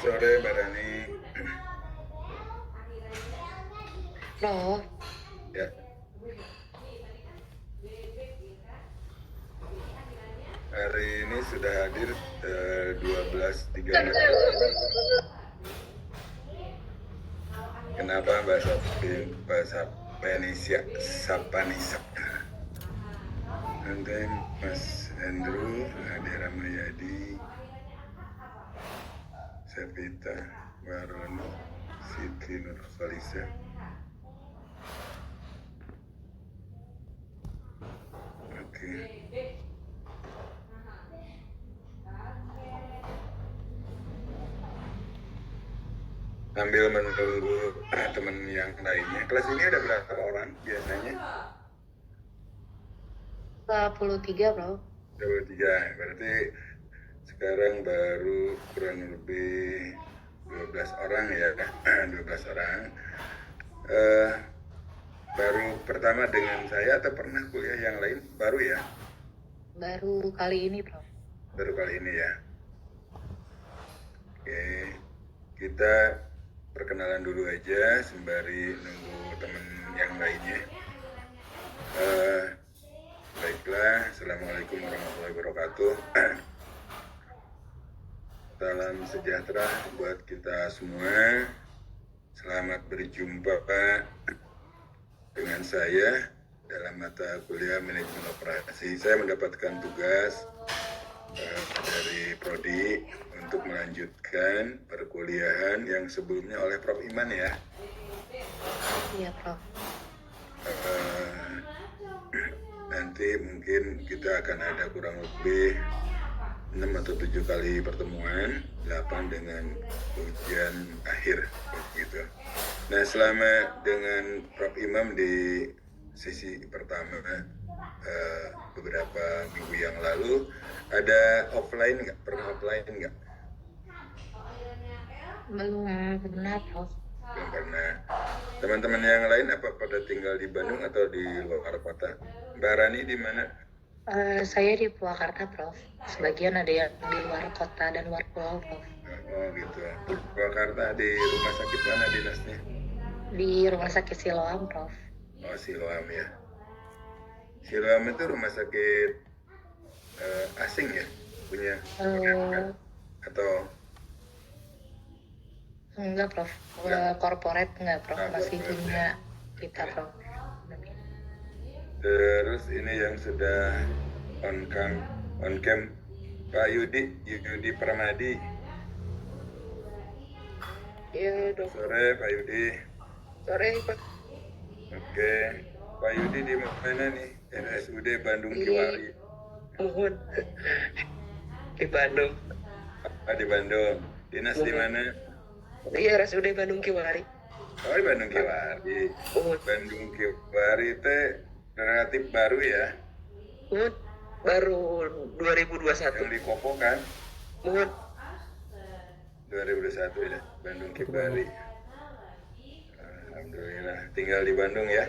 Sore, Mbak Rani. Loh, Ya, hari ini sudah hadir 12.30. Kenapa Mbak Sapanisa? And then Mas Andrew, Ade Ramayadi, Sepita, Warono, Siti Nurkhalisa. Oke. Sambil menunggu teman yang lainnya. Kelas ini ada berapa orang biasanya? 23 bro. 23. Berarti sekarang baru kurang lebih 12 orang ya. 12 orang. Baru pertama dengan saya atau pernah kuliah yang lain? Baru ya? Baru kali ini bro. Baru kali ini ya. Oke, kita perkenalan dulu aja sembari nunggu teman yang lainnya. Baiklah, Assalamualaikum warahmatullahi wabarakatuh. Salam sejahtera buat kita semua. Selamat berjumpa dengan saya dalam mata kuliah manajemen operasi. Saya mendapatkan tugas dari Prodi untuk melanjutkan perkuliahan yang sebelumnya oleh Prof. Iman ya. Iya bro. Nanti mungkin kita akan ada kurang lebih 6 atau 7 kali pertemuan, 8 dengan ujian akhir gitu. Nah, selama dengan Prof. Imam di sesi pertama beberapa minggu yang lalu ada offline nggak? Pernah offline nggak? Belum pernah bro. Belum pernah. Teman-teman yang lain apa pada tinggal di Bandung atau di luar kota? Mbak Rani di mana? Saya di Purwakarta bro. Sebagian ada yang di luar kota dan luar pulau bro. Oh gitu. Purwakarta di rumah sakit mana dinasnya? Di rumah sakit Siloam bro. Oh, Siloam ya. Siloam itu rumah sakit asing ya? Punya atau enggak bro. Corporate enggak bro. Masih punya kita bro. Terus ini yang sudah on cam Pak Yudi Pramadi. Iya dok. Sore Pak Yudi. Sore Pak. Oke, Pak Yudi di mana nih? RSUD Bandung Kiwari. Mohon. Di Bandung. Di Bandung. Dinas di mana? Iya RSUD Bandung Kiwari. Oh, di Bandung Kiwari. Bandung Kiwari teh relatif baru ya? Baru 2021. Yang di Kopo kan? 2021 ya, Bandung Kiwari. Alhamdulillah, tinggal di Bandung ya?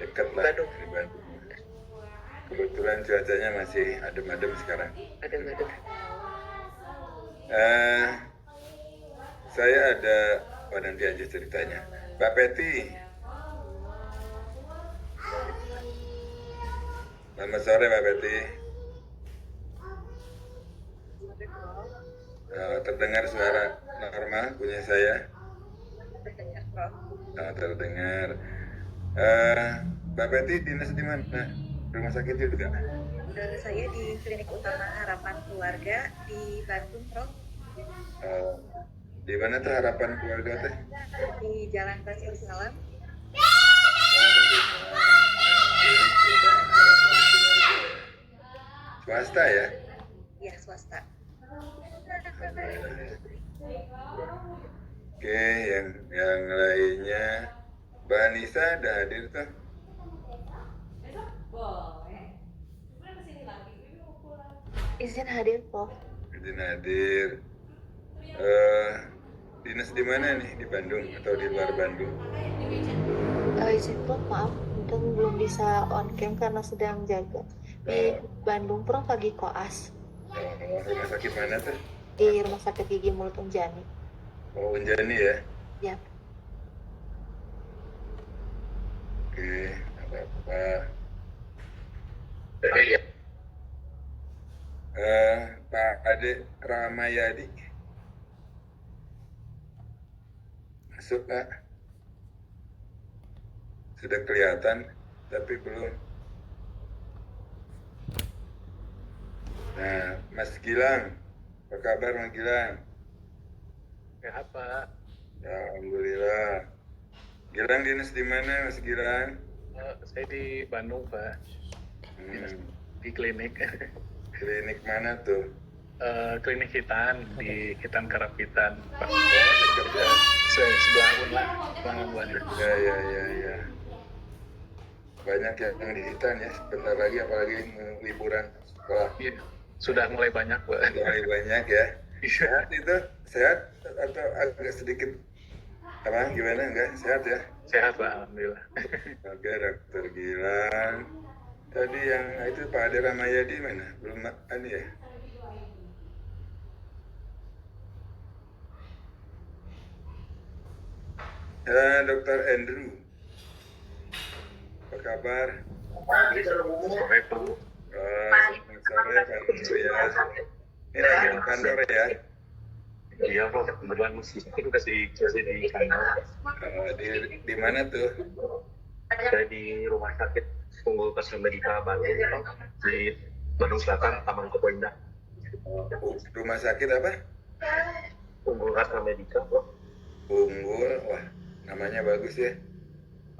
Dekat lah di Bandung. Kebetulan cuacanya masih adem-adem sekarang. Adem-adem. Saya ada, nanti aja ceritanya. Mbak Peti. Selamat sore Mbak Peti. Terdengar suara normal punya saya? Terdengar. Mbak Peti dinas di mana? Rumah sakit juga? Saya di Klinik Utama Harapan Keluarga di Bandung, Prof. Di mana tuh Harapan Keluarga teh? Di Jalan Pasir Salam. Swasta ya? Iya, swasta. Oke, yang lainnya, Mbak Anissa ada hadir tuh? Izin hadir Prof. Izin hadir. Dinas di mana nih? Di Bandung atau di luar Bandung? Izin Prof, maaf, untung belum bisa on cam karena sedang jaga. Di Bandung Prof lagi koas. Rumah sakit mana tuh? di Rumah Sakit Gigi Mulut Unjani. Oh, Unjani ya. Ya, Oke, apa-apa. Pak Ade Ramayadi. Masuk, Pak. Sudah kelihatan, tapi belum. Nah, Mas Gilang. Apa kabar, Mas Gilang? Sehat, Pak. Ya, alhamdulillah. Gilang dinas di mana, Mas Gilang? Saya di Bandung, Pak. Di klinik. Klinik mana tuh? Klinik Hitan, di Hitan Karapitan, Pak. Oh, dekat ya. Sebelah Unla, Bang. Ya. Banyak yang di Hitan ya, sebentar lagi apalagi liburan sekolah. Iya, sudah mulai banyak, Pak. Mulai banyak ya. Iya. Sehat itu? Sehat atau agak sedikit apa gimana, enggak sehat ya? Sehat, Pak. Alhamdulillah. Oke, Dokter Gilang. Tadi yang itu Pak Ade Ramayadi mana? Belum ini ya? Dokter Andrew. Apa kabar? Sore, Pak. Selamat sore, Pak Andrew ya. Ini lagi di kantor ya? Iya, Pak. Kebetulan masih di kantor. Di mana tuh? Saya di Rumah Sakit Unggul Kasih Medika Bandung, di Bandung Selatan, Taman Kopo Indah. Rumah sakit apa? Unggul Kasih Medika, Pak. Unggul, wah namanya bagus ya.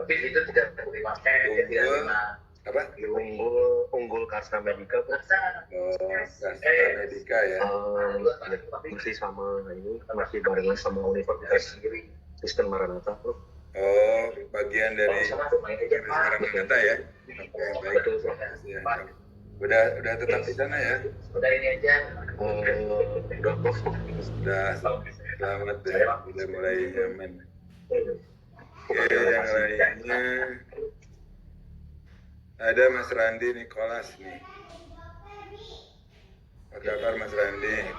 Tapi itu tidak dipakai. Unggul, apa? Unggul Karsa Medika, Pak. Oh, Karsa Medika ya. Masih sama ini, masih barengan sama Universitas Kristen Maranatha, Bro. Oh, bagian dari Maranatha ya. Oke, baik. Ya. Udah tetap di sana ya. Udah ini aja. Udah, Prof. Sudah selamat ya. Udah mulai nyaman. Oke, yang lainnya ada Mas Randi Nicholas nih. Apa kabar Mas Randi?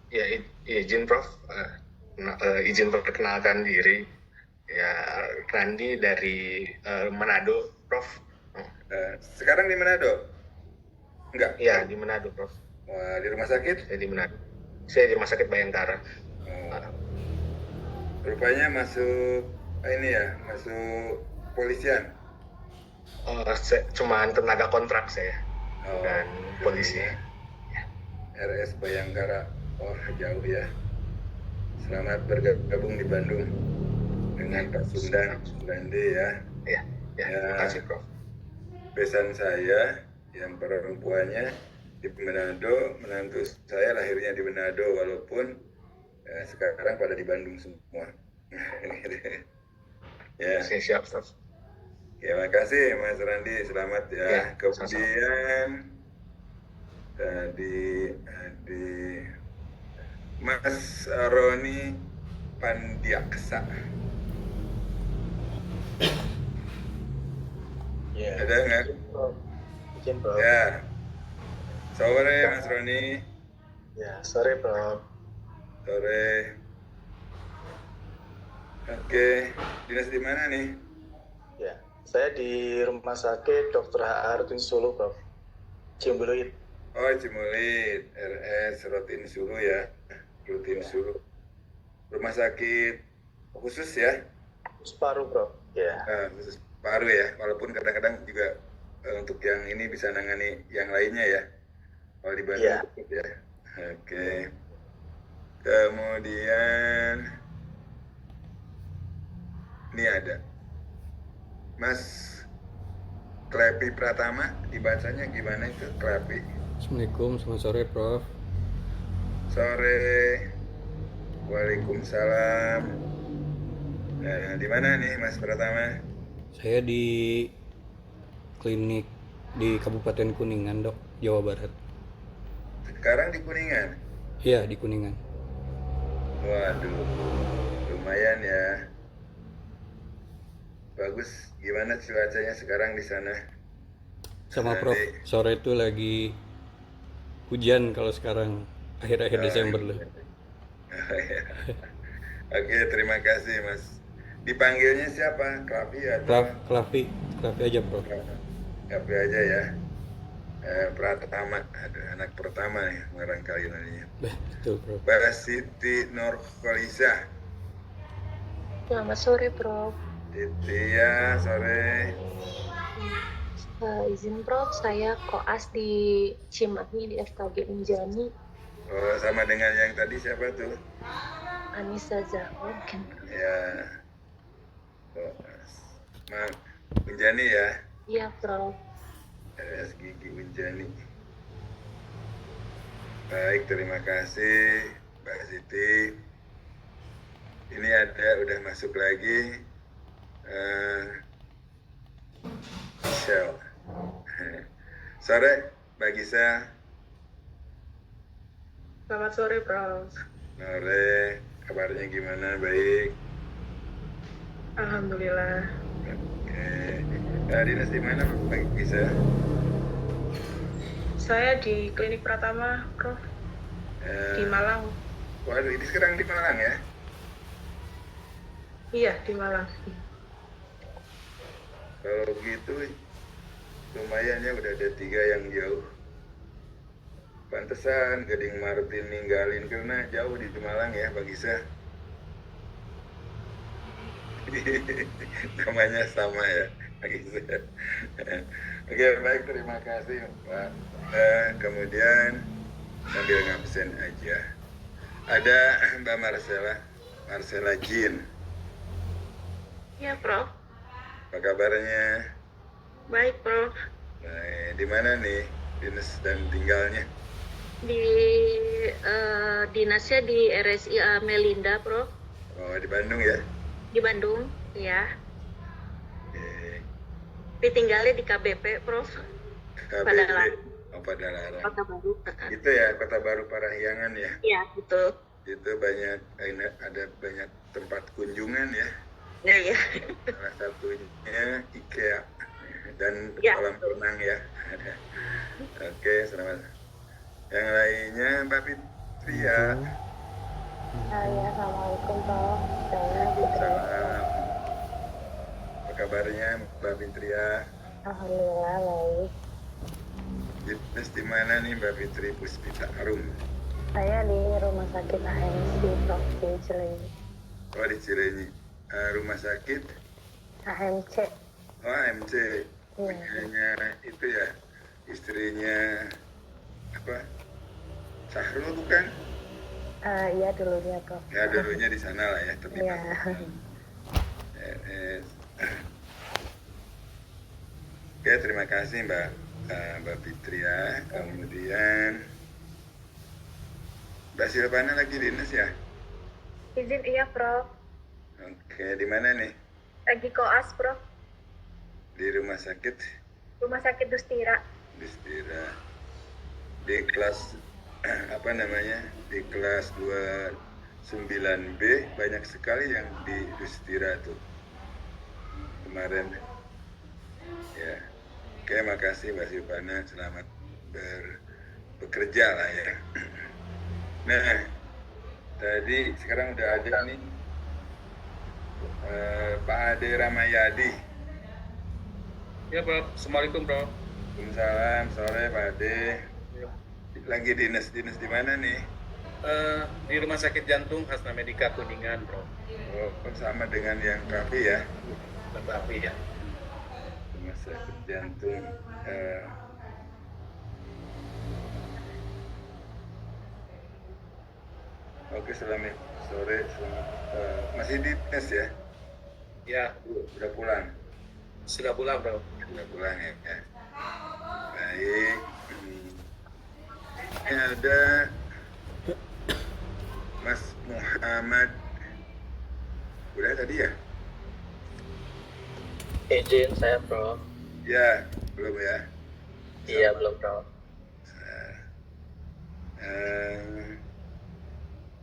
Ya, izin Prof. Izin perkenalkan diri. Ya, Randi dari Manado, Prof. Sekarang di Manado? Enggak? Iya, di Manado, Prof. Wah, di rumah sakit? Saya di Manado. Saya di Rumah Sakit Bayangkara. Rupanya masuk ini ya, masuk polisian. Cuman tenaga kontrak saya dan polisi. RS Bayangkara. Oh, jauh ya. Selamat bergabung di Bandung dengan Pak Sundandi ya. Ya, terima kasih, Prof. Pesan saya yang perempuannya di Manado, menantu saya lahirnya di Manado walaupun sekarang pada di Bandung semua. Ya. Siap, Prof. Terima kasih Mas Randi, selamat ya. Ya, kemudian tadi ada Mas Roni Pandiaksa. Ya. Ada nggak? Izin, Prof. Ya. Sore Mas Roni. Ya, sore, Prof. Sore. Oke, dinas di mana nih? Ya, saya di Rumah Sakit Dr. H.A. Rutin Sulu, Prof. Ciumbuluit. Oh, Cimulit, RS Rutin Sulu ya. Rutin Sulu. Rumah sakit khusus ya? Separuh, Prof. Ya. Khusus paru ya, walaupun kadang-kadang juga untuk yang ini bisa nangani yang lainnya ya. Kalau di Bandung Ya. ya. Oke. Kemudian ini ada Mas Klepi Pratama, dibacanya gimana itu Klepi? Assalamualaikum, selamat sore Prof. Sore. Waalaikumsalam. Nah, di mana nih Mas Pratama? Saya di klinik di Kabupaten Kuningan, Dok, Jawa Barat. Sekarang di Kuningan? Iya, di Kuningan. Waduh, lumayan ya. Bagus, gimana cuacanya sekarang di sana? Sama Prof, sore itu lagi hujan kalau sekarang. akhir-akhir Desember lah. Oke, terima kasih Mas. Dipanggilnya siapa? Klavi atau Klavi aja Prof. Klavi aja ya. Pratama, ada anak pertama nih barangkali namanya. Betul Prof. Mbak Siti Nurkolisa. Selamat sore, Prof. Siti ya, sore. Izin Prof, saya koas di Cimahi di FKG Unjani. Oh, sama dengan yang tadi siapa tuh? Anissa Zahra. Ya. Oh, Mak Unjani ya. Iya, Prof. RS Gigi Unjani. Baik, terima kasih Mbak Siti. Ini udah masuk lagi Michelle. Sore, Mbak Gisa. Selamat sore, Prof. Sore, kabarnya gimana? Baik. Alhamdulillah. Oke. Dinas di mana, Mbak Gisa? Saya di Klinik Pratama, Prof. Di Malang. Waduh, ini sekarang di Malang ya? Iya, di Malang. Kalau gitu, lumayan ya udah ada 3 yang jauh. Pantesan Gading Martin ninggalin karena jauh di Malang ya, Mbak Gisa. Namanya sama ya, Mbak Gisa. Oke, baik, terima kasih Pak. Kemudian sambil ngabsen aja. Ada Mbak Marcella Jean. Iya, Prof. Apa kabarnya? Baik, Prof. Nah, di mana nih dinas dan tinggalnya? Di dinasnya di RSI Melinda, Prof. Oh, di Bandung ya? Di Bandung, ya. Oke. Tapi tinggalnya di KBP, Prof. KBP. Padalarang. Oh, Padalarang. Kota Baru. Itu ya, Kota Baru Parahyangan ya? Iya, betul. Itu ada banyak tempat kunjungan ya? Ya, ya. Salah satunya IKEA dan Ya. kolam renang ya. Oke, selamat. Yang lainnya Mbak Fitria. Ya, Assalamualaikum, Prof. Saya Salam. Apa kabarnya Mbak Fitria? Alhamdulillah baik. Dinas di mana nih Mbak Fitri Puspita Arum? Saya di Rumah Sakit AMC, Prof. di Cilenyi. Oh, di Cilenyi. Rumah sakit? AMC. Oh, AMC. Iya. Punyanya itu ya, istrinya apa? Sahrul bukan? Iya dulunya, Prof. Ya dulunya di sana lah ya, tapi Iya. Oke, terima kasih Mbak Fitria. Kemudian Mbak Silvana lagi dinas ya? Izin iya, Prof. Oke, di mana nih? Lagi koas, Prof. Di rumah sakit? Rumah Sakit Dustira. Distira. Di kelas apa namanya? Di kelas 29B banyak sekali yang di Dustira tuh. Kemarin. Ya. Oke, makasih Mbak Silvana. Selamat bekerja lah ya. Nah, tadi sekarang udah ada nih Pak Ade Ramayadi. Ya, Prof. Assalamualaikum, Prof. Waalaikumsalam, sore Pak Ade. Lagi dinas di mana nih? Di Rumah Sakit Jantung Hasna Medika Kuningan, Prof. Oh, sama dengan yang Kavi ya? Tetapi ya. Rumah sakit jantung. Oke, selamat sore. Masih di dinas ya? Ya, Udah pulang? sudah pulang, Prof. Udah pulang ya? Baik. Ini ada Mas Muhammad. Udah tadi ya? Izin saya, Prof. Ya, belum ya? Iya, belum, Prof.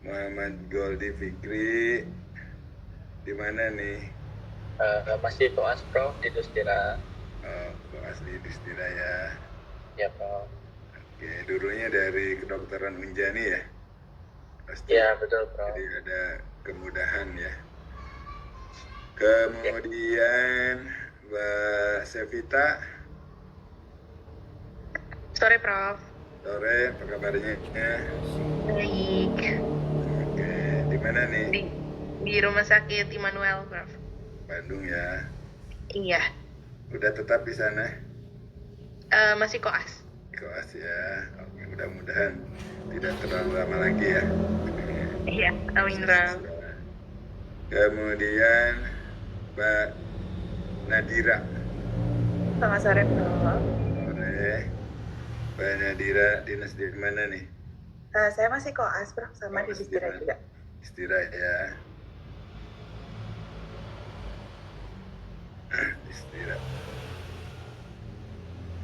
Muhammad Goldi Fikri di mana nih? Masih koas, Prof, di Dustira. Oh, kok asli Distira ya. Ya, Prof. Oke, dulunya dari kedokteran Unjani ya? Pasti. Ya, betul, Prof. Jadi ada kemudahan ya. Kemudian Mbak Sevita, Sore, Prof. sore, apa kabarnya? Baik. Oke, di mana nih? Di Rumah Sakit Immanuel, Prof. Bandung ya. Iya. Udah tetap di sana? Masih koas. Koas ya. Oke, mudah-mudahan tidak terlalu lama lagi ya. Iya, amin, Prof. Kemudian Mbak Nadira. Selamat sore, Prof. Sore. Mbak Nadira dinas di mana nih? Saya masih koas, Prof, sama di Distira juga. Distira ya. Distira.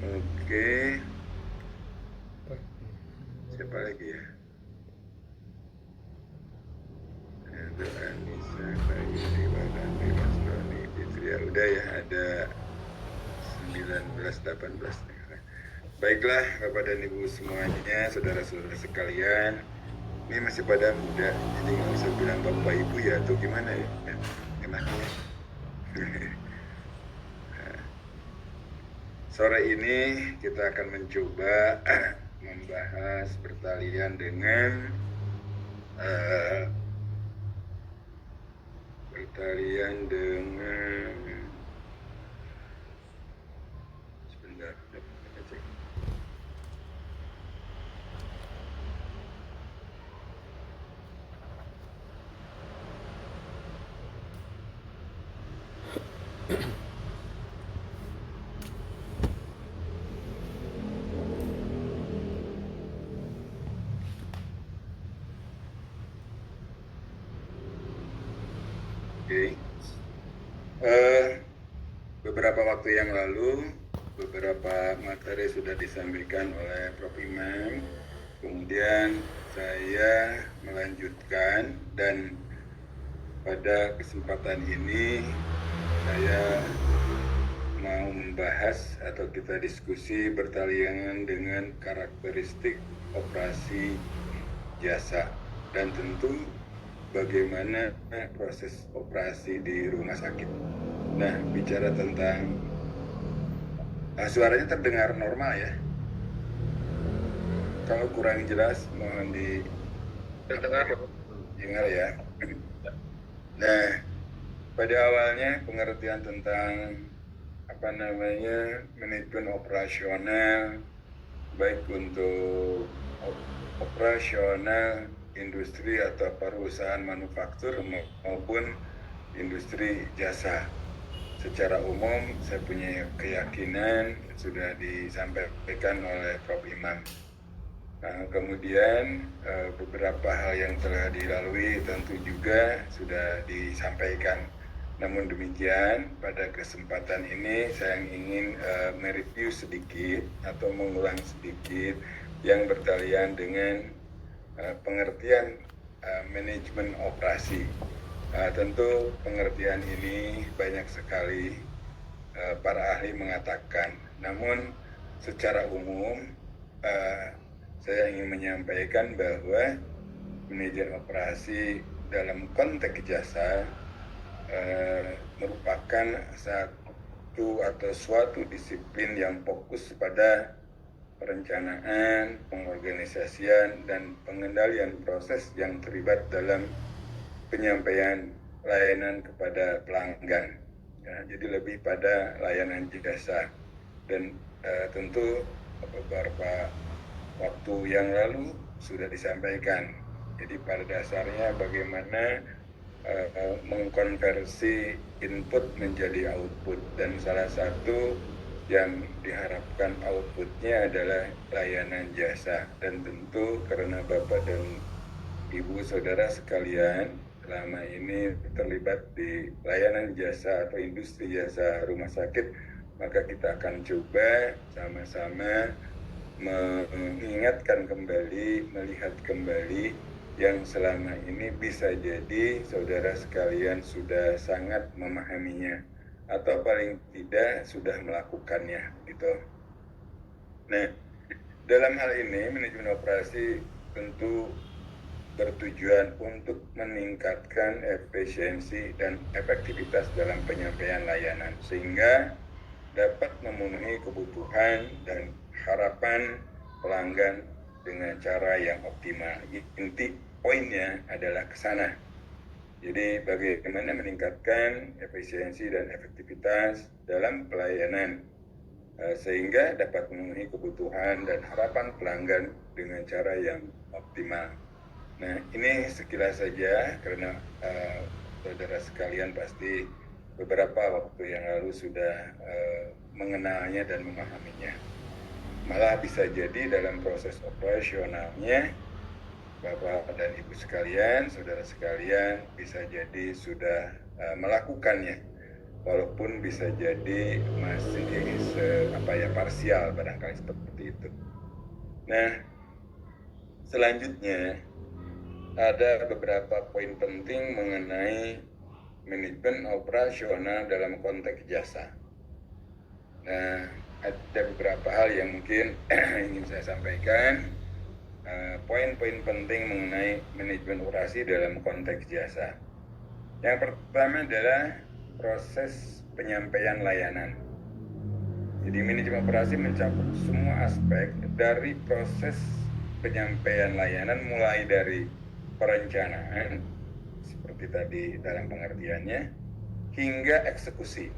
Oke. Siapa lagi ya? Ada Anissa, Bayuni, Wadani, Wasroni, Fitria. Udah ya, ada 19, 18. Baiklah, Bapak dan Ibu semuanya, saudara-saudara sekalian. Ini masih pada muda, jadi nggak usah bilang Bapak Ibu ya, atau gimana ya? Enaknya. Sore ini kita akan mencoba membahas pertalian dengan sebentar, kita cek. Oke. Beberapa waktu yang lalu, beberapa materi sudah disampaikan oleh Prof. Imam. Kemudian saya melanjutkan dan pada kesempatan ini saya mau membahas atau kita diskusi bertaliangan dengan karakteristik operasi jasa dan tentu bagaimana proses operasi di rumah sakit. Nah, bicara tentang suaranya terdengar normal ya. Kalau kurang jelas mohon Terdengar. dengar ya. Nah, pada awalnya pengertian tentang manajemen operasional baik untuk operasional industri atau perusahaan manufaktur maupun industri jasa. Secara umum saya punya keyakinan sudah disampaikan oleh Prof. Imam. Nah, kemudian beberapa hal yang telah dilalui tentu juga sudah disampaikan. Namun demikian, pada kesempatan ini saya ingin mereview sedikit atau mengulang sedikit yang bertalian dengan pengertian manajemen operasi. Tentu pengertian ini banyak sekali para ahli mengatakan. Namun secara umum saya ingin menyampaikan bahwa manajemen operasi dalam konteks jasa merupakan suatu disiplin yang fokus pada perencanaan, pengorganisasian, dan pengendalian proses yang terlibat dalam penyampaian layanan kepada pelanggan. Ya, jadi lebih pada layanan jasa. Dan tentu beberapa waktu yang lalu sudah disampaikan. Jadi pada dasarnya bagaimana mengkonversi input menjadi output, dan salah satu yang diharapkan outputnya adalah layanan jasa. Dan tentu karena Bapak dan Ibu saudara sekalian selama ini terlibat di layanan jasa atau industri jasa rumah sakit, maka kita akan coba sama-sama mengingatkan kembali, melihat kembali yang selama ini bisa jadi saudara sekalian sudah sangat memahaminya atau paling tidak sudah melakukannya gitu. Nah, Dalam hal ini, manajemen operasi tentu bertujuan untuk meningkatkan efisiensi dan efektivitas dalam penyampaian layanan sehingga dapat memenuhi kebutuhan dan harapan pelanggan dengan cara yang optimal. Inti poinnya adalah ke sana. Jadi bagaimana meningkatkan efisiensi dan efektivitas dalam pelayanan sehingga dapat memenuhi kebutuhan dan harapan pelanggan dengan cara yang optimal. Nah, ini sekilas saja karena saudara sekalian pasti beberapa waktu yang lalu sudah mengenalnya dan memahaminya. Malah bisa jadi dalam proses operasionalnya Bapak dan Ibu sekalian, saudara sekalian bisa jadi sudah melakukannya. Walaupun bisa jadi masih parsial barangkali seperti itu. Nah, selanjutnya ada beberapa poin penting mengenai manajemen operasional dalam konteks jasa. Nah, ada beberapa hal yang mungkin ingin saya sampaikan. Poin-poin penting mengenai manajemen operasi dalam konteks jasa. Yang pertama adalah proses penyampaian layanan. Jadi manajemen operasi mencakup semua aspek dari proses penyampaian layanan mulai dari perencanaan seperti tadi dalam pengertiannya hingga eksekusi.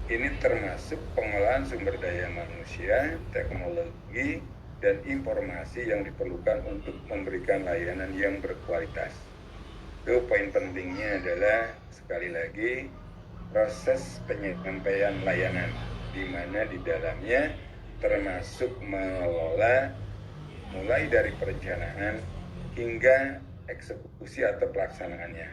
Ini termasuk pengolahan sumber daya manusia, teknologi, dan informasi yang diperlukan untuk memberikan layanan yang berkualitas. Itu poin pentingnya adalah sekali lagi proses penyampaian layanan di mana di dalamnya termasuk mengelola mulai dari perencanaan hingga eksekusi atau pelaksanaannya,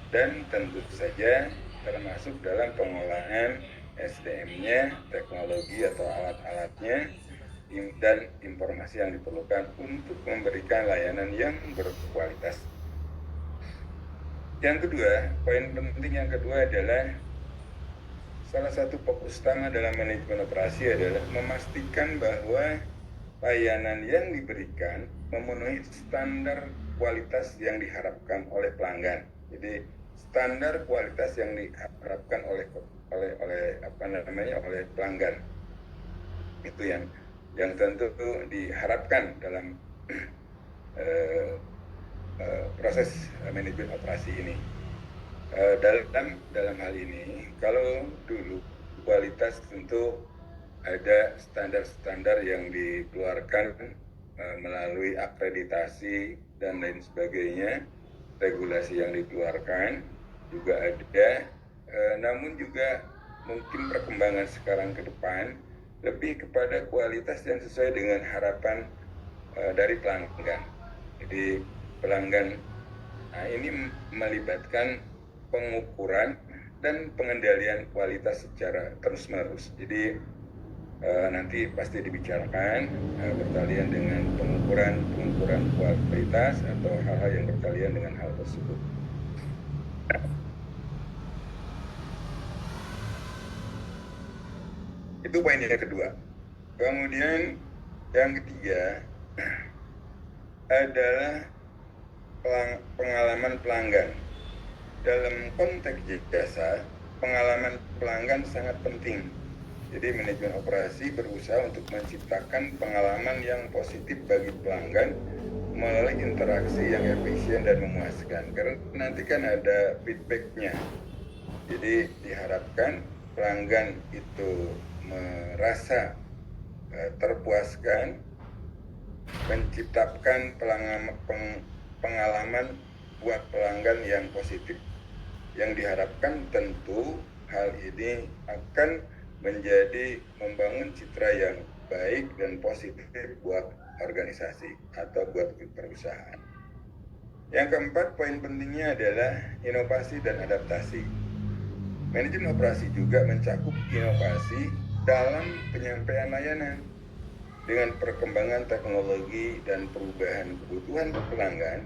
dan tentu saja termasuk dalam pengolahan SDM-nya, teknologi atau alat-alatnya, dan informasi yang diperlukan untuk memberikan layanan yang berkualitas. Yang kedua, poin penting yang kedua adalah salah satu fokus utama dalam manajemen operasi adalah memastikan bahwa layanan yang diberikan memenuhi standar kualitas yang diharapkan oleh pelanggan. Jadi standar kualitas yang diharapkan oleh pelanggan itu yang tentu diharapkan dalam proses manajemen operasi ini. Dalam hal ini, kalau dulu kualitas tentu ada standar-standar yang dikeluarkan melalui akreditasi dan lain sebagainya, regulasi yang dikeluarkan juga ada, namun juga mungkin perkembangan sekarang ke depan lebih kepada kualitas yang sesuai dengan harapan dari pelanggan. Jadi pelanggan ini melibatkan pengukuran dan pengendalian kualitas secara terus-menerus. Jadi nanti pasti dibicarakan berkalian dengan pengukuran kualitas atau hal-hal yang berkalian dengan hal tersebut. Itu poin yang kedua. Kemudian yang ketiga adalah pengalaman pelanggan. Dalam konteks jasa, pengalaman pelanggan sangat penting. Jadi manajemen operasi berusaha untuk menciptakan pengalaman yang positif bagi pelanggan melalui interaksi yang efisien dan memuaskan. Karena nanti kan ada feedbacknya. Jadi diharapkan pelanggan itu merasa terpuaskan, menciptakan pengalaman buat pelanggan yang positif. Yang diharapkan tentu hal ini akan menjadi membangun citra yang baik dan positif buat organisasi atau buat perusahaan. Yang keempat, poin pentingnya adalah inovasi dan adaptasi. Manajemen operasi juga mencakup inovasi dalam penyampaian layanan. Dengan perkembangan teknologi dan perubahan kebutuhan pelanggan,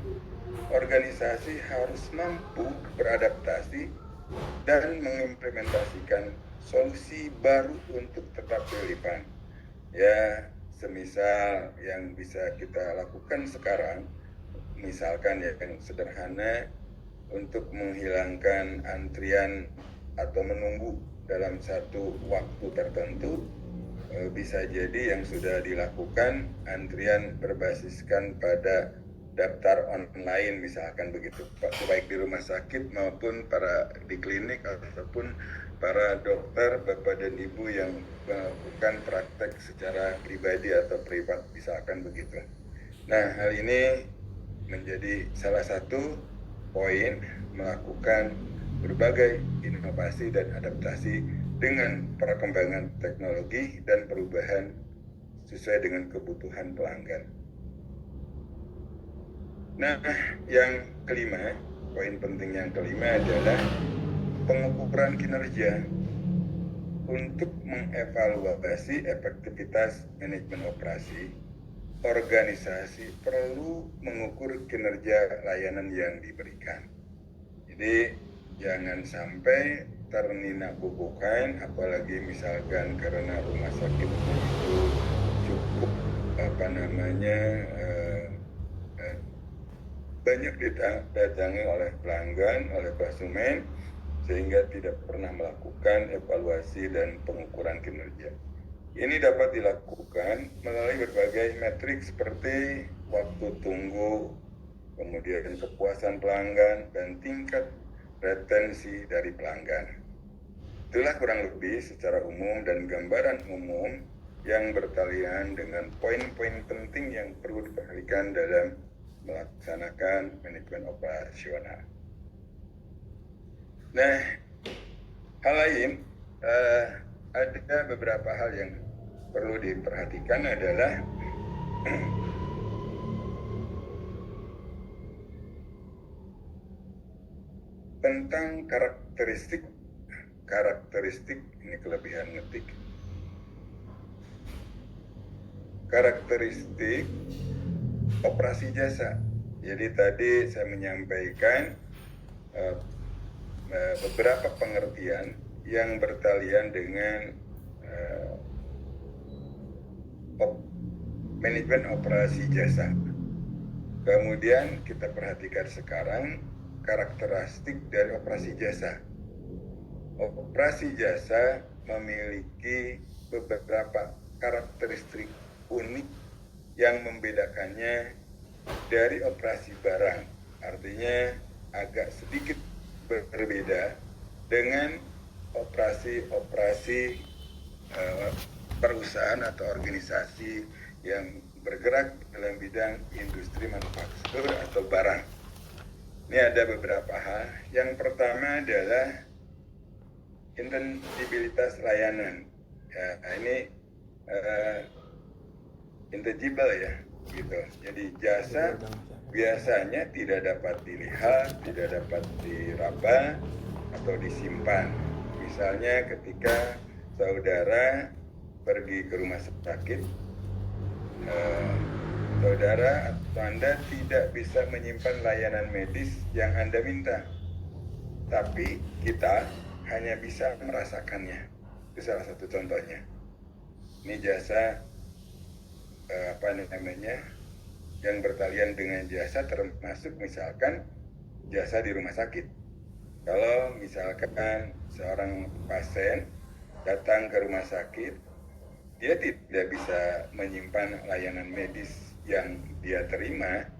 organisasi harus mampu beradaptasi dan mengimplementasikan solusi baru untuk tetap relevan. Ya, semisal yang bisa kita lakukan sekarang, misalkan ya yang sederhana, untuk menghilangkan antrian atau menunggu dalam satu waktu tertentu, bisa jadi yang sudah dilakukan antrian berbasiskan pada daftar online misalkan begitu, baik di rumah sakit maupun para di klinik ataupun para dokter, bapak dan ibu yang melakukan praktek secara pribadi atau privat misalkan begitu. Nah, hal ini menjadi salah satu poin melakukan berbagai inovasi dan adaptasi dengan perkembangan teknologi dan perubahan sesuai dengan kebutuhan pelanggan. Nah, yang kelima, poin penting yang kelima adalah pengukuran kinerja. Untuk mengevaluasi efektivitas manajemen operasi, organisasi perlu mengukur kinerja layanan yang diberikan. Jadi, jangan sampai ternina-bubukan, apalagi misalkan karena rumah sakit itu cukup banyak didatangi oleh pelanggan, oleh konsumen, sehingga tidak pernah melakukan evaluasi dan pengukuran kinerja. Ini dapat dilakukan melalui berbagai metrik seperti waktu tunggu, kemudian kepuasan pelanggan, dan tingkat retensi dari pelanggan. Itulah kurang lebih secara umum dan gambaran umum yang bertalian dengan poin-poin penting yang perlu diperhatikan dalam melaksanakan manajemen operasional. Nah, hal lain, ada beberapa hal yang perlu diperhatikan adalah tentang karakteristik ini kelebihan ngetik. Karakteristik operasi jasa. Jadi tadi saya menyampaikan beberapa pengertian yang bertalian dengan manajemen operasi jasa. Kemudian kita perhatikan sekarang karakteristik dari operasi jasa. Operasi jasa memiliki beberapa karakteristik unik yang membedakannya dari operasi barang. Artinya agak sedikit berbeda dengan operasi perusahaan atau organisasi yang bergerak dalam bidang industri manufaktur atau barang. Ini ada beberapa hal. Yang pertama adalah intangibilitas layanan. Ya, ini intangible ya, gitu. Jadi jasa biasanya tidak dapat dilihat, tidak dapat diraba atau disimpan. Misalnya ketika saudara pergi ke rumah sakit, saudara atau Anda tidak bisa menyimpan layanan medis yang Anda minta, tapi kita hanya bisa merasakannya. Itu salah satu contohnya. Ini jasa yang bertalian dengan jasa termasuk misalkan jasa di rumah sakit. Kalau misalkan seorang pasien datang ke rumah sakit, dia tidak bisa menyimpan layanan medis yang dia terima,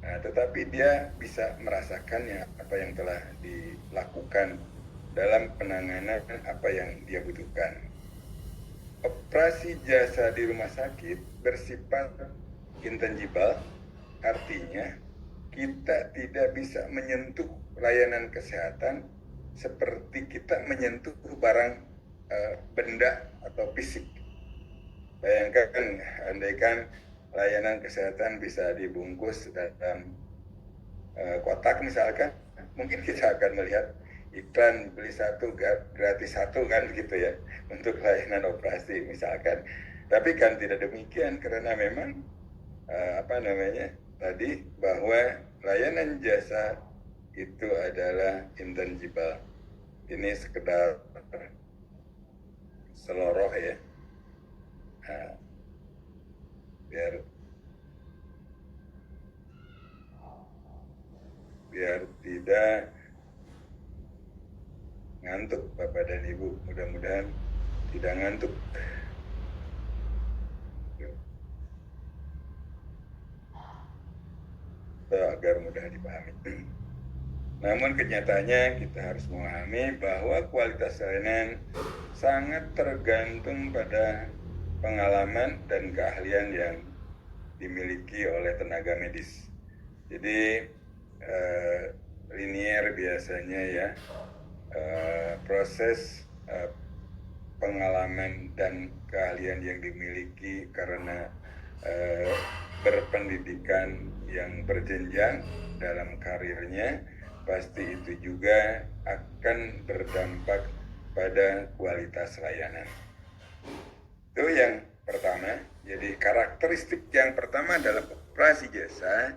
tetapi dia bisa merasakannya apa yang telah dilakukan dalam penanganan apa yang dia butuhkan. Operasi jasa di rumah sakit bersifat intangible, artinya kita tidak bisa menyentuh layanan kesehatan seperti kita menyentuh barang benda atau fisik. Bayangkan, andaikan layanan kesehatan bisa dibungkus dalam kotak misalkan, mungkin kita akan melihat iklan beli satu gratis satu kan gitu ya untuk layanan operasi misalkan. Tapi kan tidak demikian, karena memang tadi bahwa layanan jasa itu adalah intangible. Ini sekedar seloroh ya. biar tidak ngantuk Bapak dan Ibu, mudah-mudahan tidak ngantuk. Agar mudah dipahami. Namun kenyataannya kita harus memahami bahwa kualitas layanan sangat tergantung pada pengalaman dan keahlian yang dimiliki oleh tenaga medis. Jadi linier biasanya ya, proses pengalaman dan keahlian yang dimiliki karena berpendidikan yang berjenjang dalam karirnya, pasti itu juga akan berdampak pada kualitas layanan. Itu yang pertama. Jadi karakteristik yang pertama dalam operasi jasa,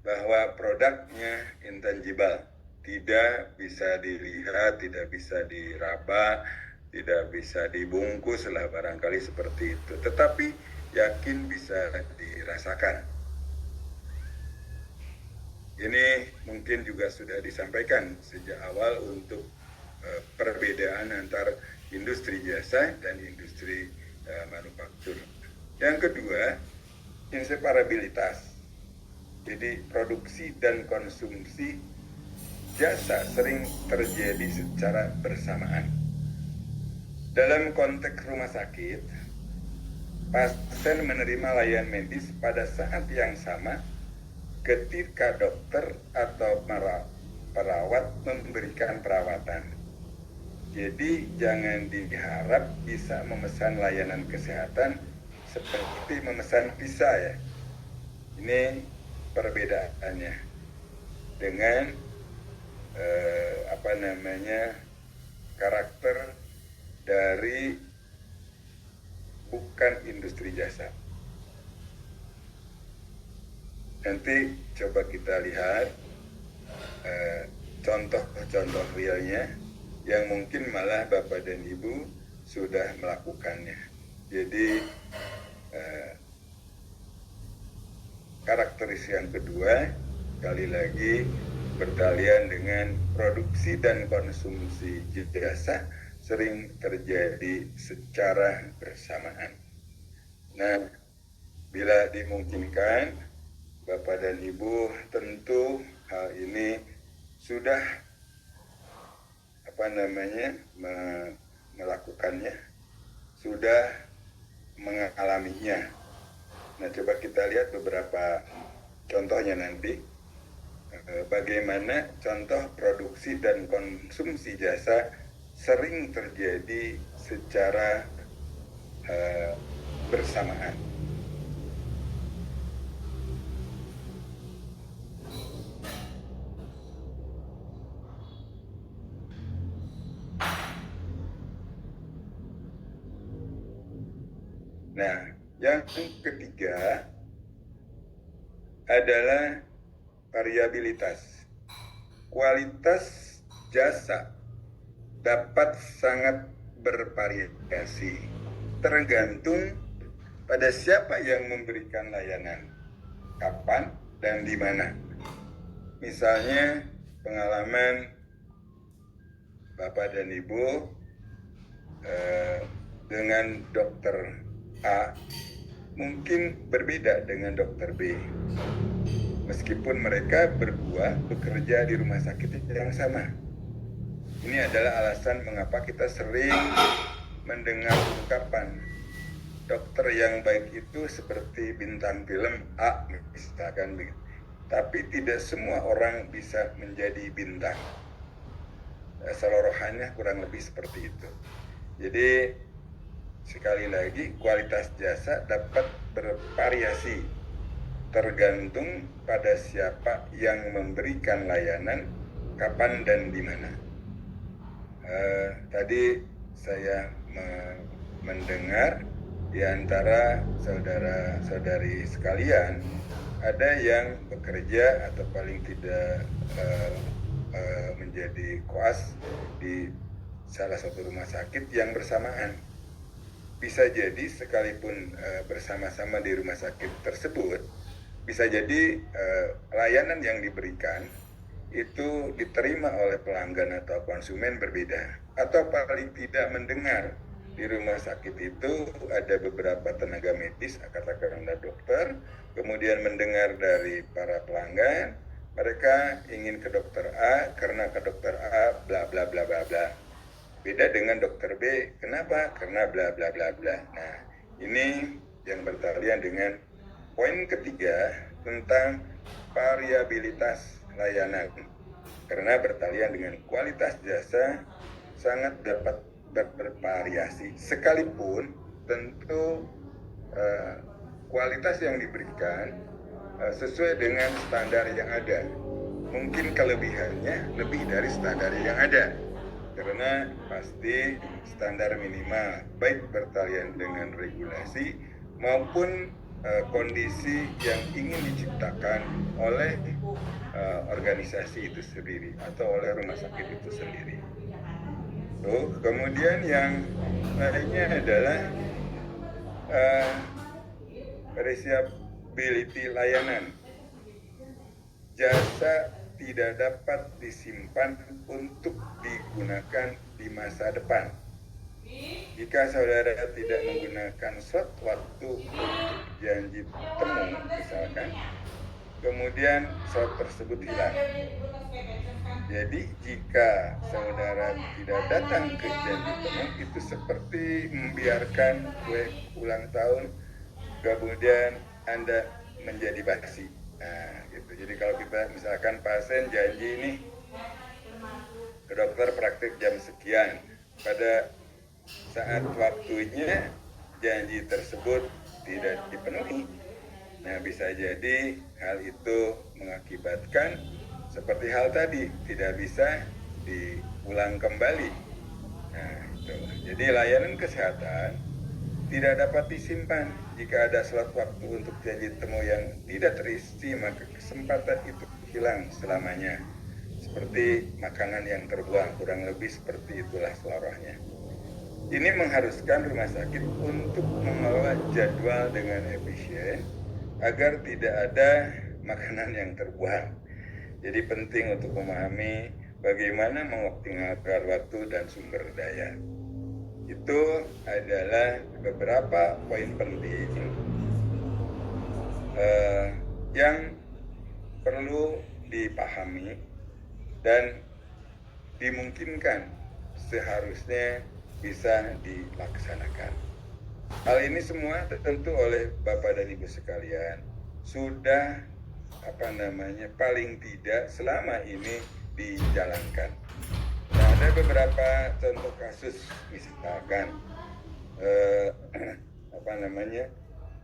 bahwa produknya intangible, tidak bisa dilihat, tidak bisa diraba, tidak bisa dibungkus lah barangkali seperti itu, tetapi yakin bisa dirasakan. Ini mungkin juga sudah disampaikan sejak awal untuk perbedaan antar industri jasa dan industri manufaktur. Yang kedua, inseparabilitas. Jadi produksi dan konsumsi jasa sering terjadi secara bersamaan. Dalam konteks rumah sakit, pasien menerima layanan medis pada saat yang sama ketika dokter atau perawat memberikan perawatan. Jadi jangan diharap bisa memesan layanan kesehatan seperti memesan pizza ya. Ini perbedaannya dengan karakter dari bukan industri jasa. Nanti coba kita lihat contoh-contoh realnya yang mungkin malah Bapak dan Ibu sudah melakukannya. Jadi karakteristik yang kedua, sekali lagi bertalian dengan produksi dan konsumsi jasa sering terjadi secara bersamaan. Nah, bila dimungkinkan, Bapak dan Ibu tentu hal ini sudah melakukannya, sudah mengalaminya. Nah, coba kita lihat beberapa contohnya nanti. Bagaimana contoh produksi dan konsumsi jasa sering terjadi secara bersamaan. Nah, yang ketiga adalah variabilitas. Kualitas jasa dapat sangat bervariasi, tergantung pada siapa yang memberikan layanan, kapan dan di mana. Misalnya pengalaman Bapak dan Ibu dengan dokter A mungkin berbeda dengan dokter B. Meskipun mereka berdua bekerja di rumah sakit yang sama. Ini adalah alasan mengapa kita sering mendengar ungkapan dokter yang baik itu seperti bintang film A, misalkan begitu. Tapi tidak semua orang bisa menjadi bintang. Seluruhannya kurang lebih seperti itu. Jadi sekali lagi, kualitas jasa dapat bervariasi tergantung pada siapa yang memberikan layanan, kapan dan di mana. Tadi saya mendengar di antara saudara-saudari sekalian ada yang bekerja atau paling tidak menjadi koas di salah satu rumah sakit yang bersamaan. bisa jadi sekalipun bersama-sama di rumah sakit tersebut, bisa jadi layanan yang diberikan itu diterima oleh pelanggan atau konsumen berbeda, atau paling tidak mendengar di rumah sakit itu ada beberapa tenaga medis, katakanlah dokter, kemudian mendengar dari para pelanggan, mereka ingin ke dokter A karena ke dokter A bla bla bla bla bla. Beda dengan dokter B, kenapa? Karena bla bla bla bla. Nah, ini yang bertalian dengan poin ketiga tentang variabilitas layanan. Karena bertalian dengan kualitas jasa sangat dapat bervariasi, sekalipun tentu kualitas yang diberikan sesuai dengan standar yang ada. Mungkin kelebihannya lebih dari standar yang ada, karena pasti standar minimal baik bertalian dengan regulasi maupun kondisi yang ingin diciptakan oleh organisasi itu sendiri atau oleh rumah sakit itu sendiri. Kemudian yang lainnya adalah reliability layanan. Jasa tidak dapat disimpan untuk digunakan di masa depan. Jika saudara tidak menggunakan slot waktu untuk janji temu misalkan, kemudian slot tersebut hilang. Jadi jika saudara tidak datang ke janji temu, itu seperti membiarkan kue ulang tahun kemudian Anda menjadi basi. Nah, gitu. Jadi kalau kita misalkan pasien janji ini ke dokter praktik jam sekian, pada saat waktunya janji tersebut tidak dipenuhi. Nah, bisa jadi hal itu mengakibatkan seperti hal tadi, tidak bisa diulang kembali. Nah, itu. Jadi layanan kesehatan tidak dapat disimpan. Jika ada slot waktu untuk janji temu yang tidak terisi, maka kesempatan itu hilang selamanya. Seperti makanan yang terbuang, kurang lebih seperti itulah selorohnya. Ini mengharuskan rumah sakit untuk mengelola jadwal dengan efisien agar tidak ada makanan yang terbuang. Jadi penting untuk memahami bagaimana mengoptimalkan waktu dan sumber daya. Itu adalah beberapa poin penting yang perlu dipahami dan dimungkinkan seharusnya bisa dilaksanakan. Hal ini semua tentu oleh Bapak dan Ibu sekalian sudah paling tidak selama ini dijalankan. Nah, ada beberapa contoh kasus misalkan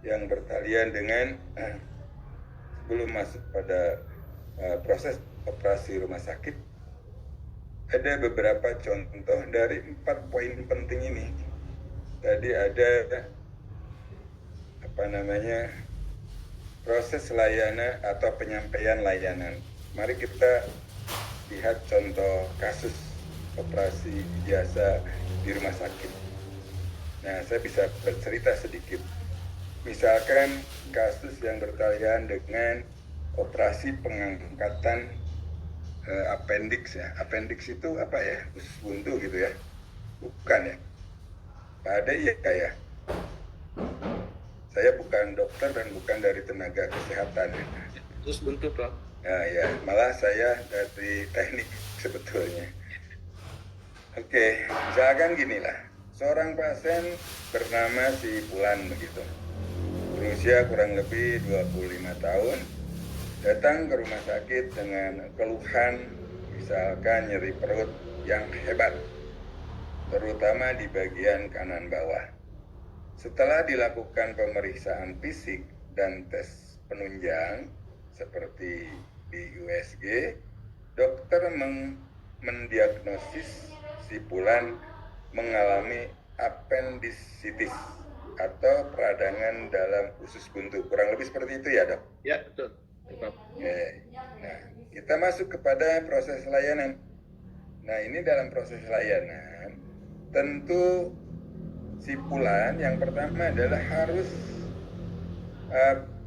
yang bertalian dengan sebelum masuk pada proses operasi rumah sakit, ada beberapa contoh dari 4 poin penting ini. Tadi ada proses layanan atau penyampaian layanan. Mari kita lihat contoh kasus operasi jasa di rumah sakit. Nah, saya bisa bercerita sedikit. Misalkan kasus yang bertalian dengan operasi pengangkatan appendix ya. Appendix itu apa ya? Usus buntu gitu ya? Bukan ya? Ada ya kayak. Saya bukan dokter dan bukan dari tenaga kesehatan. Usus buntu, Prof. Ya, malah saya dari teknik sebetulnya. Oke, misalkan ginilah. Seorang pasien bernama si Fulan begitu. Berusia kurang lebih 25 tahun. Datang ke rumah sakit dengan keluhan misalkan nyeri perut yang hebat, terutama di bagian kanan bawah. Setelah dilakukan pemeriksaan fisik dan tes penunjang seperti di USG, dokter mendiagnosis si Fulan mengalami appendicitis atau peradangan dalam usus buntu. Kurang lebih seperti itu ya, Dok? Ya, betul. Oke. Nah, kita masuk kepada proses layanan. Nah, ini dalam proses layanan tentu si Pulan yang pertama adalah harus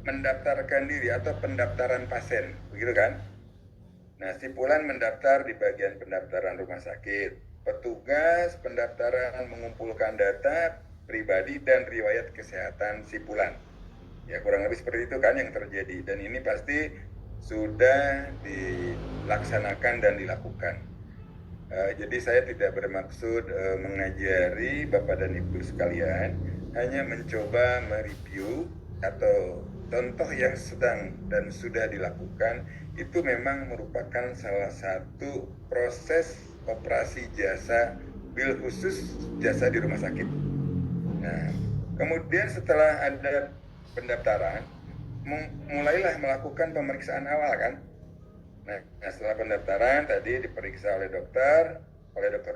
mendaftarkan diri atau pendaftaran pasien, begitu kan? Nah, si Pulan mendaftar di bagian pendaftaran rumah sakit. Petugas pendaftaran mengumpulkan data pribadi dan riwayat kesehatan si Pulan. Ya, kurang lebih seperti itu kan yang terjadi. Dan ini pasti sudah dilaksanakan dan dilakukan. Jadi saya tidak bermaksud mengajari Bapak dan Ibu sekalian, hanya mencoba mereview atau contoh yang sedang dan sudah dilakukan. Itu memang merupakan salah satu proses operasi jasa bil khusus jasa di rumah sakit. Nah, kemudian setelah ada pendaftaran, mulailah melakukan pemeriksaan awal kan. Nah, setelah pendaftaran tadi diperiksa oleh dokter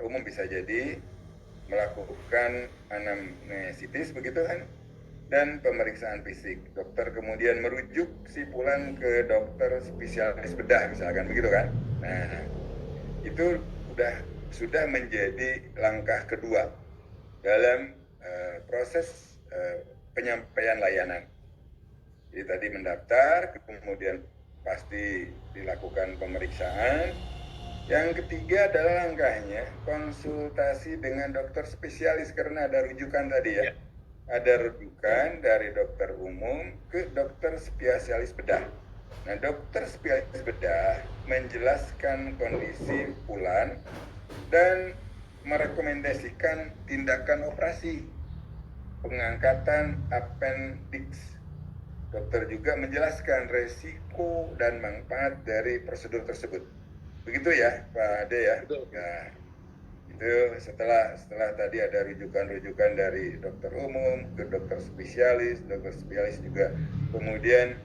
umum bisa jadi melakukan anamnesis begitu kan, dan pemeriksaan fisik. Dokter kemudian merujuk si Pulan ke dokter spesialis bedah misalkan begitu kan. Nah, itu sudah menjadi langkah kedua dalam proses penyampaian layanan. Jadi tadi mendaftar, kemudian pasti dilakukan pemeriksaan. Yang ketiga adalah langkahnya konsultasi dengan dokter spesialis karena ada rujukan tadi ya. Ada rujukan dari dokter umum ke dokter spesialis bedah. Nah, dokter spesialis bedah menjelaskan kondisi Pulan dan merekomendasikan tindakan operasi pengangkatan appendix. Dokter juga menjelaskan resiko dan manfaat dari prosedur tersebut. Begitu ya, Pak Ade ya. Nah, itu setelah tadi ada rujukan-rujukan dari dokter umum ke dokter spesialis juga kemudian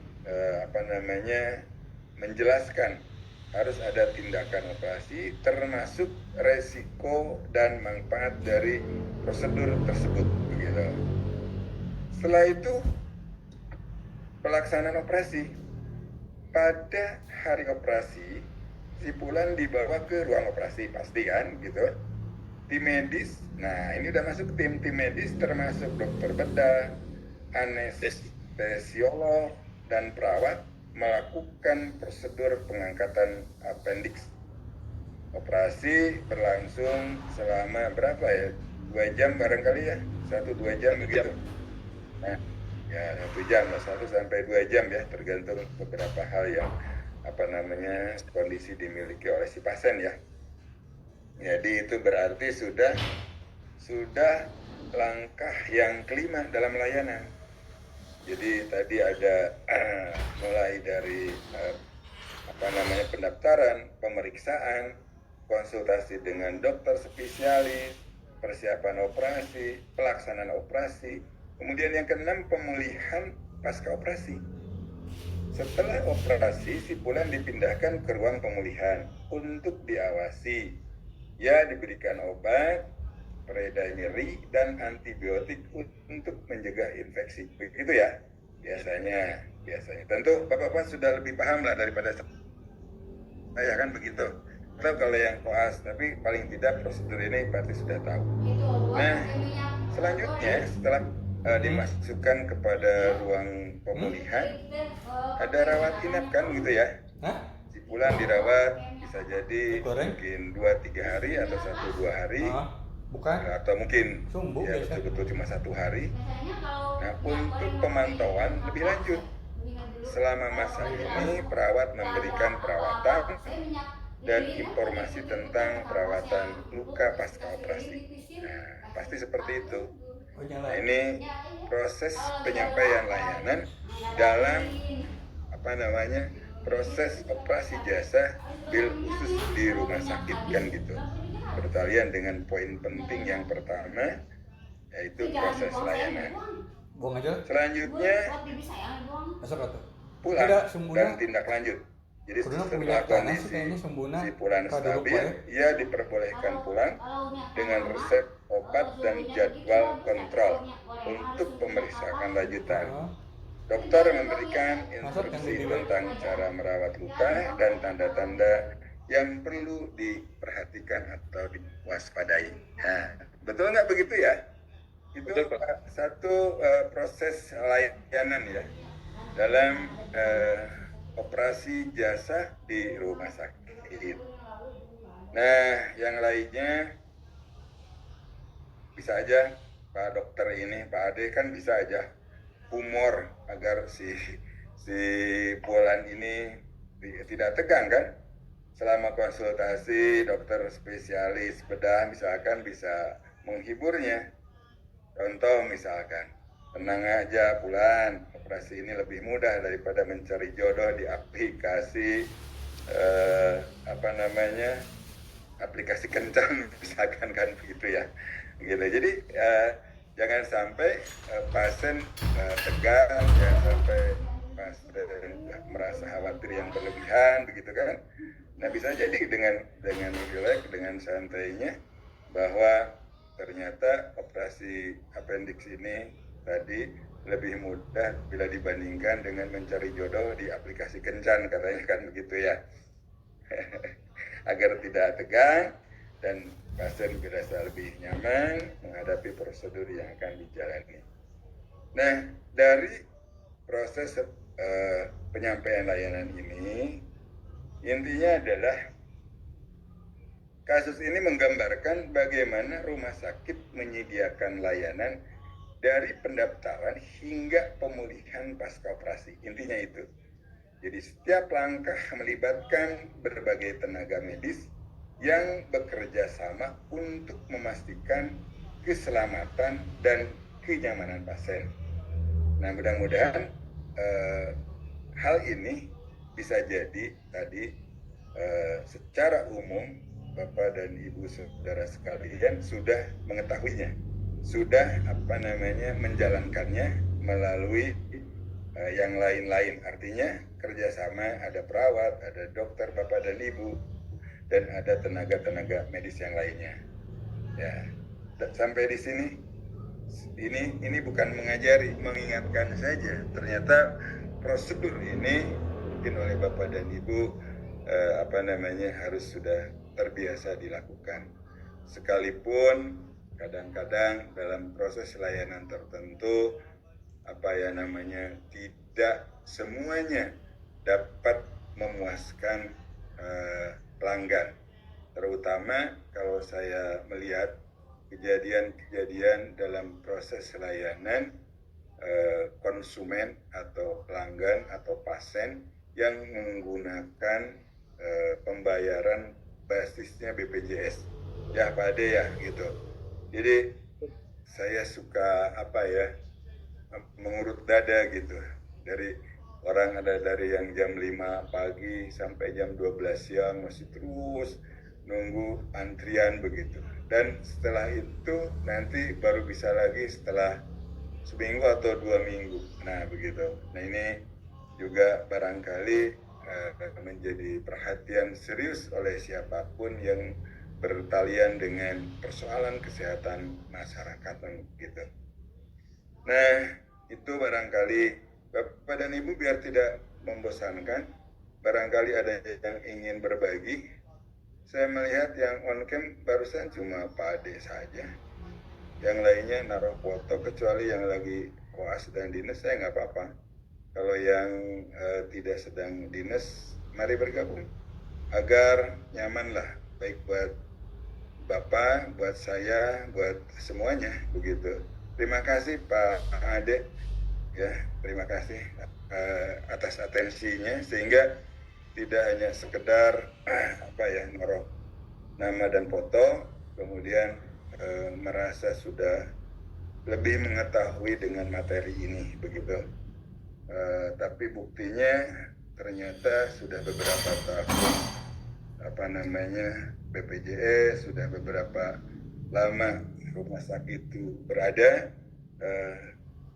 menjelaskan harus ada tindakan operasi termasuk resiko dan manfaat dari prosedur tersebut begitu. Setelah itu pelaksanaan operasi. Pada hari operasi si Pulan dibawa ke ruang operasi pasti kan gitu. Tim medis, nah ini udah masuk tim medis termasuk dokter bedah, anestesiolog dan perawat melakukan prosedur pengangkatan appendix. Operasi berlangsung selama berapa ya? 2 jam barangkali ya, 1-2 jam begitu. Nah, ya 1 jam, 1 sampai 2 jam ya, tergantung beberapa hal yang kondisi dimiliki oleh si pasien ya. Jadi itu berarti sudah langkah yang kelima dalam layanan. Jadi tadi ada mulai dari pendaftaran, pemeriksaan, konsultasi dengan dokter spesialis, persiapan operasi, pelaksanaan operasi. Kemudian yang keenam pemulihan pasca operasi. Setelah operasi, si Pulan dipindahkan ke ruang pemulihan untuk diawasi. Ya, diberikan obat, pereda nyeri, dan antibiotik untuk mencegah infeksi. Begitu ya, biasanya. Tentu Bapak-Bapak sudah lebih paham lah daripada saya kan begitu. Atau kalau yang koas, tapi paling tidak prosedur ini pasti sudah tahu. Nah, selanjutnya setelah dimasukkan kepada ruang pemulihan, ada rawat inap kan gitu ya. Si Pulan dirawat bisa jadi mungkin 2-3 hari atau 1-2 hari. Bukan. Atau mungkin Sumbu, ya betul-betul cuma 1 hari. Nah, untuk pemantauan lebih lanjut, selama masa ini perawat memberikan perawatan dan informasi tentang perawatan luka pasca operasi. Nah, pasti seperti itu. Nah, ini proses penyampaian layanan dalam proses operasi jasa bil khusus di rumah sakit kan gitu. Bertalian dengan poin penting yang pertama, yaitu proses layanan. Selanjutnya pulang dan tindak lanjut. Jadi setelah kondisi si Pulan stabil, ia diperbolehkan pulang dengan resep obat dan jadwal kontrol untuk pemeriksaan lanjutan. Dokter memberikan instruksi tentang cara merawat luka dan tanda-tanda yang perlu diperhatikan atau diwaspadai. Nah, betul nggak begitu ya? itu Betul, Pak. satu proses layanan ya dalam operasi jasa di rumah sakit. Nah, yang lainnya bisa aja Pak Dokter ini, Pak Ade kan bisa aja humor agar si Bulan ini tidak tegang kan. Selama konsultasi dokter spesialis bedah misalkan bisa menghiburnya. Contoh misalkan, tenang aja Bulan, operasi ini lebih mudah daripada mencari jodoh di aplikasi aplikasi kencan misalkan kan begitu ya. Gitu. Jadi jangan sampai pasien tegang, jangan sampai pasien merasa khawatir yang berlebihan begitu kan. Nah, bisa jadi dengan relax, dengan santainya bahwa ternyata operasi appendix ini tadi lebih mudah bila dibandingkan dengan mencari jodoh di aplikasi kencan katanya kan begitu ya. Agar tidak tegang dan pasien berasa lebih nyaman menghadapi prosedur yang akan dijalani. Nah, dari proses penyampaian layanan ini, intinya adalah kasus ini menggambarkan bagaimana rumah sakit menyediakan layanan dari pendaftaran hingga pemulihan pasca operasi. Intinya itu. Jadi setiap langkah melibatkan berbagai tenaga medis yang bekerja sama untuk memastikan keselamatan dan kenyamanan pasien. Nah, mudah-mudahan hal ini bisa jadi tadi secara umum Bapak dan Ibu saudara sekalian sudah mengetahuinya, sudah menjalankannya melalui yang lain-lain. Artinya kerjasama, ada perawat, ada dokter Bapak dan Ibu, dan ada tenaga-tenaga medis yang lainnya. Ya, sampai di sini ini bukan mengajari, mengingatkan saja. Ternyata prosedur ini mungkin oleh Bapak dan Ibu harus sudah terbiasa dilakukan. Sekalipun kadang-kadang dalam proses layanan tertentu tidak semuanya dapat memuaskan pelanggan. Terutama kalau saya melihat kejadian-kejadian dalam proses layanan konsumen atau pelanggan atau pasien yang menggunakan pembayaran basisnya BPJS. Ya Pak Ade ya gitu. Jadi saya suka mengurut dada gitu. Dari orang ada dari yang jam 5 pagi sampai jam 12 siang masih terus nunggu antrian begitu. Dan setelah itu nanti baru bisa lagi setelah seminggu atau 2 minggu. Nah begitu. Nah ini juga barangkali menjadi perhatian serius oleh siapapun yang bertalian dengan persoalan kesehatan masyarakat gitu. Nah itu barangkali Bapak dan Ibu biar tidak membosankan, barangkali ada yang ingin berbagi. Saya melihat yang on cam barusan cuma Pak Ade saja. Yang lainnya naruh foto, kecuali yang lagi koas dan dinas, saya nggak apa-apa. Kalau yang tidak sedang dinas, mari bergabung. Agar nyaman lah, baik buat Bapak, buat saya, buat semuanya, begitu. Terima kasih Pak Ade, ya terima kasih atas atensinya, sehingga tidak hanya sekedar naruh nama dan foto, kemudian merasa sudah lebih mengetahui dengan materi ini, begitu. Tapi buktinya ternyata sudah beberapa tahun BPJS, sudah beberapa lama rumah sakit itu berada.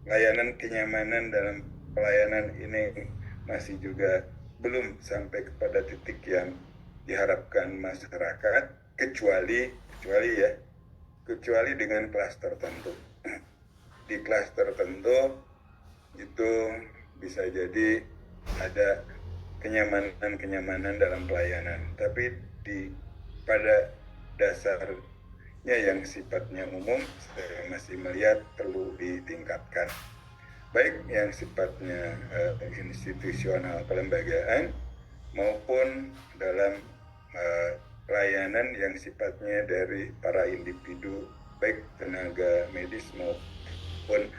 Layanan kenyamanan dalam pelayanan ini masih juga belum sampai kepada titik yang diharapkan masyarakat, kecuali dengan kelas tertentu. Di kelas tertentu itu bisa jadi ada kenyamanan dalam pelayanan, tapi pada dasar yang sifatnya umum saya masih melihat perlu ditingkatkan. Baik yang sifatnya institusional kelembagaan maupun dalam layanan yang sifatnya dari para individu, baik tenaga medis maupun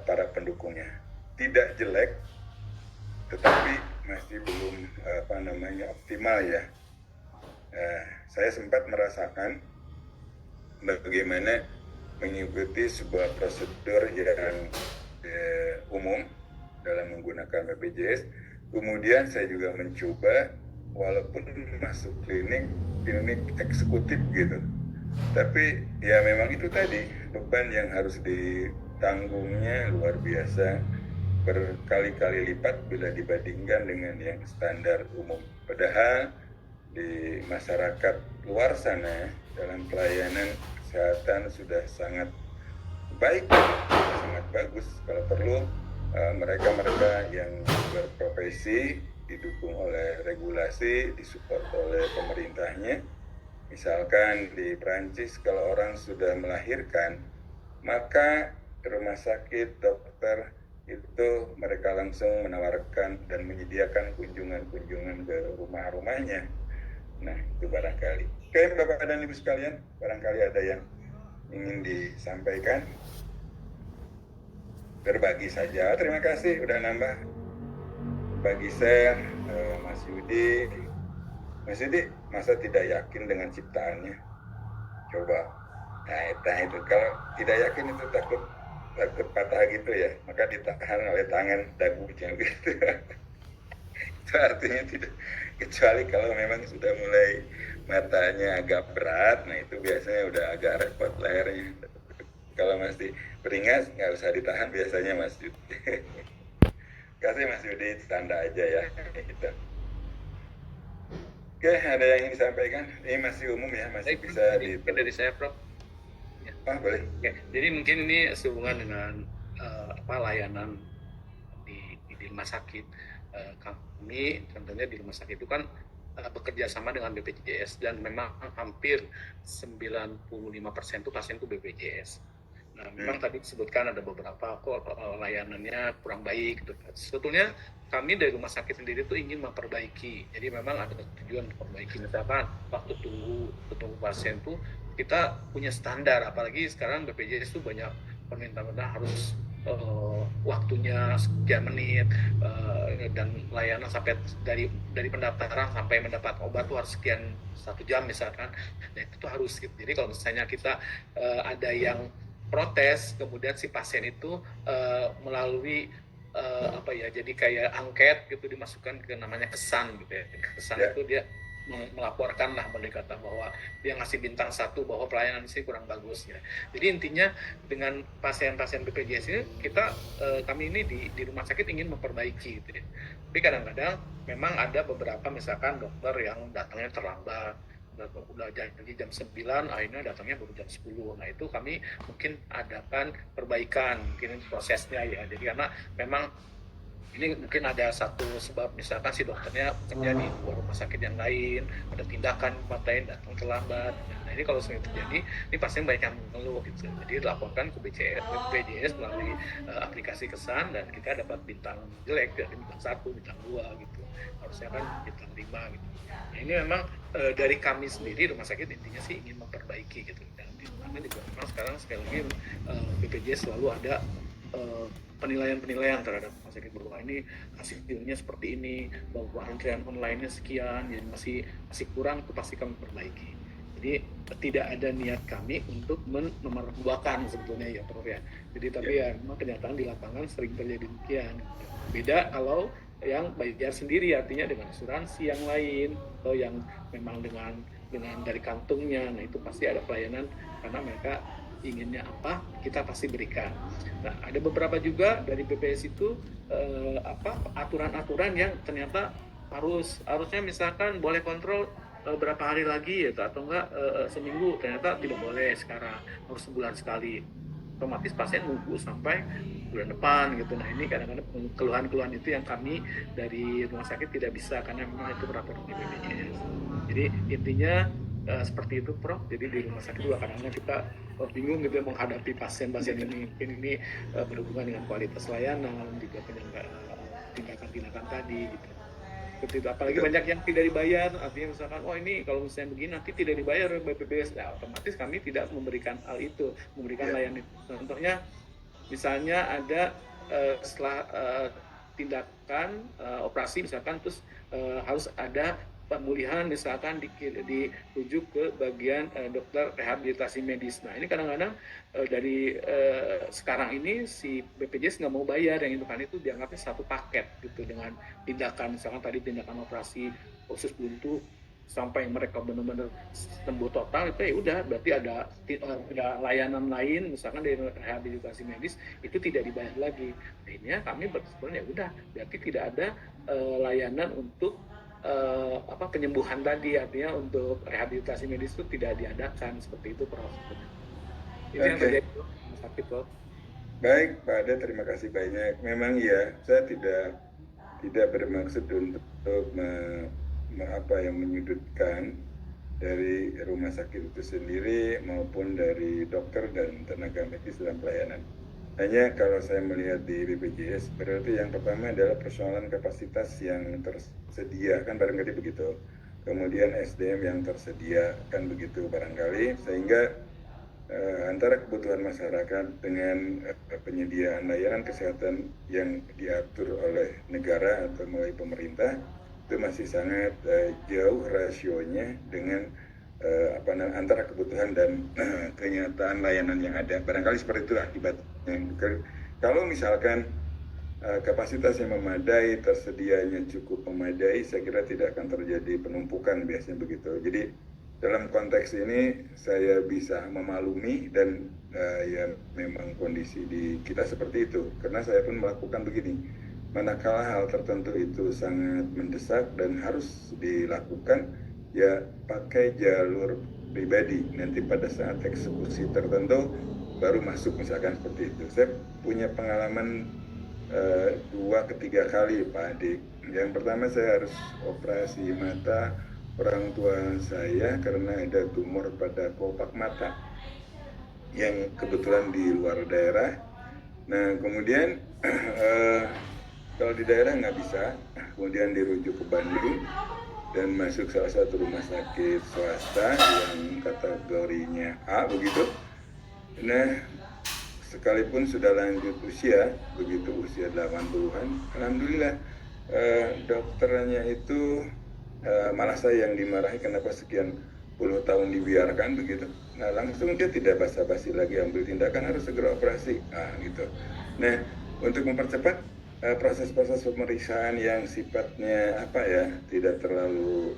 para pendukungnya. Tidak jelek, tetapi masih belum optimal ya. Saya sempat merasakan bagaimana mengikuti sebuah prosedur yang umum dalam menggunakan BPJS. Kemudian saya juga mencoba walaupun masuk klinik eksekutif gitu. Tapi ya memang itu tadi beban yang harus ditanggungnya luar biasa, berkali-kali lipat bila dibandingkan dengan yang standar umum. Padahal di masyarakat luar sana dalam pelayanan kesehatan sudah sangat baik, sangat bagus. Kalau perlu mereka-mereka yang berprofesi didukung oleh regulasi, disupport oleh pemerintahnya. Misalkan di Prancis kalau orang sudah melahirkan, maka rumah sakit, dokter itu mereka langsung menawarkan dan menyediakan kunjungan-kunjungan ke rumah-rumahnya. Nah, itu barangkali. Oke, Bapak dan Ibu sekalian, barangkali ada yang ingin disampaikan. Berbagi saja. Terima kasih udah nambah. Bagi saya, Mas Yudi, masa tidak yakin dengan ciptaannya? Coba. Nah, itu kalau tidak yakin itu takut patah gitu ya, maka ditahan oleh tangan dagunya gitu. Itu artinya tidak, kecuali kalau memang sudah mulai matanya agak berat, nah itu biasanya udah agak repot lehernya. Kalau masih beringas nggak usah ditahan biasanya Mas Yudi. Kasih Mas Yudi, tanda aja ya gitu. Oke, ada yang ingin disampaikan? Ini masih umum ya, masih bisa dari saya, Prof. Ya. Boleh. Oke, jadi mungkin ini sehubungan dengan layanan di rumah sakit. Kami tentunya di rumah sakit itu kan bekerja sama dengan BPJS dan memang hampir 95% itu pasien itu BPJS. Nah, memang tadi disebutkan ada beberapa layanannya kurang baik. Gitu. Sebetulnya kami dari rumah sakit sendiri itu ingin memperbaiki. Jadi memang ada tujuan memperbaiki. Misalkan waktu tunggu pasien itu kita punya standar. Apalagi sekarang BPJS itu banyak permintaan harus waktunya sekian menit dan layanan sampai dari pendaftaran sampai mendapat obat itu harus sekian 1 jam misalkan. Nah itu tuh harus gitu. Jadi kalau misalnya kita ada yang protes, kemudian si pasien itu melalui jadi kayak angket gitu dimasukkan ke namanya kesan gitu ya. Kesan itu dia melaporkan lah kata bahwa dia ngasih bintang 1 bahwa pelayanan di sini kurang bagus ya. Jadi intinya dengan pasien-pasien BPJS ini kami ini di rumah sakit ingin memperbaiki gitu ya. Tapi kadang-kadang memang ada beberapa misalkan dokter yang datangnya terlambat, udah janji jam 9 akhirnya datangnya baru jam 10. Nah itu kami mungkin adakan perbaikan mungkin prosesnya ya. Jadi karena memang ini mungkin ada satu sebab misalkan si dokternya kerja di rumah sakit yang lain, ada tindakan tempat lain datang terlambat. Nah ini kalau sering terjadi, ini pasien banyak yang mengeluh gitu. Jadi laporkan ke BPJS melalui aplikasi kesan dan kita dapat bintang jelek, dari bintang 1, bintang 2 gitu. Harusnya kan bintang 5 gitu. Nah ini memang dari kami sendiri rumah sakit intinya sih ingin memperbaiki gitu. Dan karena juga memang sekarang sekali lagi BPJS selalu ada penilaian terhadap rumah sakit bahwa ini hasilnya seperti ini, bahwa antrian online-nya sekian, jadi masih kurang, itu pasti kami perbaiki. Jadi tidak ada niat kami untuk menomorduakan sebetulnya ya Prof ya. Jadi tapi ya memang kenyataan di lapangan sering terjadi demikian. Beda kalau yang bayar sendiri, artinya dengan asuransi yang lain atau yang memang dengan dari kantungnya. Nah itu pasti ada pelayanan karena mereka inginnya apa kita pasti berikan. Nah ada beberapa juga dari BPS itu aturan-aturan yang ternyata harusnya misalkan boleh kontrol berapa hari lagi ya atau enggak seminggu, ternyata tidak boleh sekarang, harus sebulan sekali. Otomatis pasien nunggu sampai bulan depan gitu. Nah ini kadang-kadang keluhan-keluhan itu yang kami dari rumah sakit tidak bisa karena memang itu berlaporan di BPJS. Jadi intinya seperti itu, Prof. Jadi di rumah sakit juga kadang-kadang kita bingung gitu ya menghadapi pasien-pasien ini. Mungkin ini berhubungan dengan kualitas layanan, juga tindakan-tindakan tadi gitu. Seperti itu. Apalagi banyak yang tidak dibayar, artinya misalkan, oh ini kalau misalnya begini nanti tidak dibayar oleh BPJS, ya otomatis kami tidak memberikan hal itu, memberikan layanan itu. Contohnya, misalnya ada setelah tindakan operasi misalkan, terus harus ada pemulihan misalkan dirujuk ke bagian dokter rehabilitasi medis. Nah ini kadang-kadang dari sekarang ini si BPJS nggak mau bayar yang itu, kan itu dianggapnya satu paket gitu dengan tindakan, misalkan tadi tindakan operasi usus buntu sampai mereka benar-benar sembuh total, itu ya udah berarti ada layanan lain misalkan dari rehabilitasi medis itu tidak dibayar lagi. Akhirnya kami berkesimpulan ya udah berarti tidak ada layanan untuk penyembuhan tadi, artinya untuk rehabilitasi medis itu tidak diadakan seperti itu, Prof. Ini yang terjadi sakit, Prof. Baik, Pak Ade, terima kasih banyak. Memang ya, saya tidak bermaksud untuk menyudutkan dari rumah sakit itu sendiri maupun dari dokter dan tenaga medis dalam pelayanan. Hanya kalau saya melihat di BPJS, berarti yang pertama adalah persoalan kapasitas yang tersedia, kan barangkali begitu. Kemudian SDM yang tersedia, kan begitu barangkali, sehingga antara kebutuhan masyarakat dengan penyediaan layanan kesehatan yang diatur oleh negara atau melalui pemerintah, itu masih sangat jauh rasionya dengan antara kebutuhan dan kenyataan layanan yang ada. Barangkali seperti itu akibatnya. Kalau misalkan kapasitas yang memadai, tersedianya cukup memadai, saya kira tidak akan terjadi penumpukan, biasanya begitu. Jadi dalam konteks ini saya bisa memaklumi dan ya memang kondisi di kita seperti itu. Karena saya pun melakukan begini. Manakala hal tertentu itu sangat mendesak dan harus dilakukan, ya pakai jalur pribadi. Nanti pada saat eksekusi tertentu baru masuk misalkan seperti itu. Saya punya pengalaman 2-3 kali, Pak Adik. Yang pertama saya harus operasi mata orang tua saya karena ada tumor pada kelopak mata yang kebetulan di luar daerah. Nah kemudian kalau di daerah nggak bisa, kemudian dirujuk ke Bandung dan masuk salah satu rumah sakit swasta yang kategorinya A begitu. Nah, sekalipun sudah lanjut usia, begitu usia 80-an, alhamdulillah dokternya itu malah saya yang dimarahi kenapa sekian puluh tahun dibiarkan begitu. Nah, langsung dia tidak basa-basi lagi ambil tindakan, harus segera operasi. Gitu. Nah, untuk mempercepat proses-proses pemeriksaan yang sifatnya tidak terlalu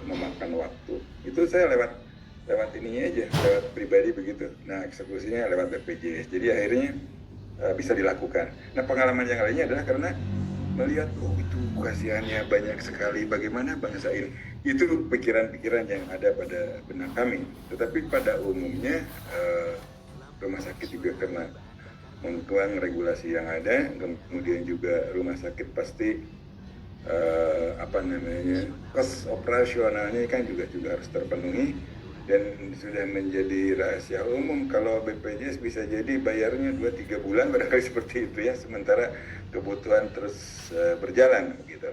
memakan waktu, itu saya lewat ininya aja, lewat pribadi begitu. Nah eksekusinya lewat BPJS, jadi akhirnya bisa dilakukan. Nah pengalaman yang lainnya adalah karena melihat itu kasihannya banyak sekali, bagaimana bangsa ini, itu pikiran-pikiran yang ada pada benak kami. Tetapi pada umumnya rumah sakit juga karena mengkuang regulasi yang ada, kemudian juga rumah sakit pasti kos operasionalnya kan juga harus terpenuhi. Dan sudah menjadi rahasia umum kalau BPJS bisa jadi bayarnya 2-3 bulan barangkali seperti itu ya, sementara kebutuhan terus berjalan gitu.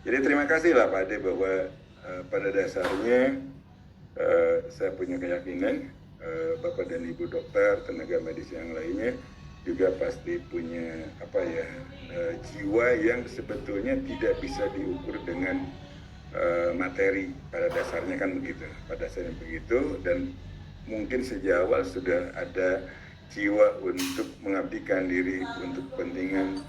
Jadi terima kasih lah Pak Ade bahwa pada dasarnya saya punya keyakinan Bapak dan Ibu dokter, tenaga medis yang lainnya juga pasti punya jiwa yang sebetulnya tidak bisa diukur dengan materi, pada dasarnya kan begitu, dan mungkin sejak awal sudah ada jiwa untuk mengabdikan diri untuk kepentingan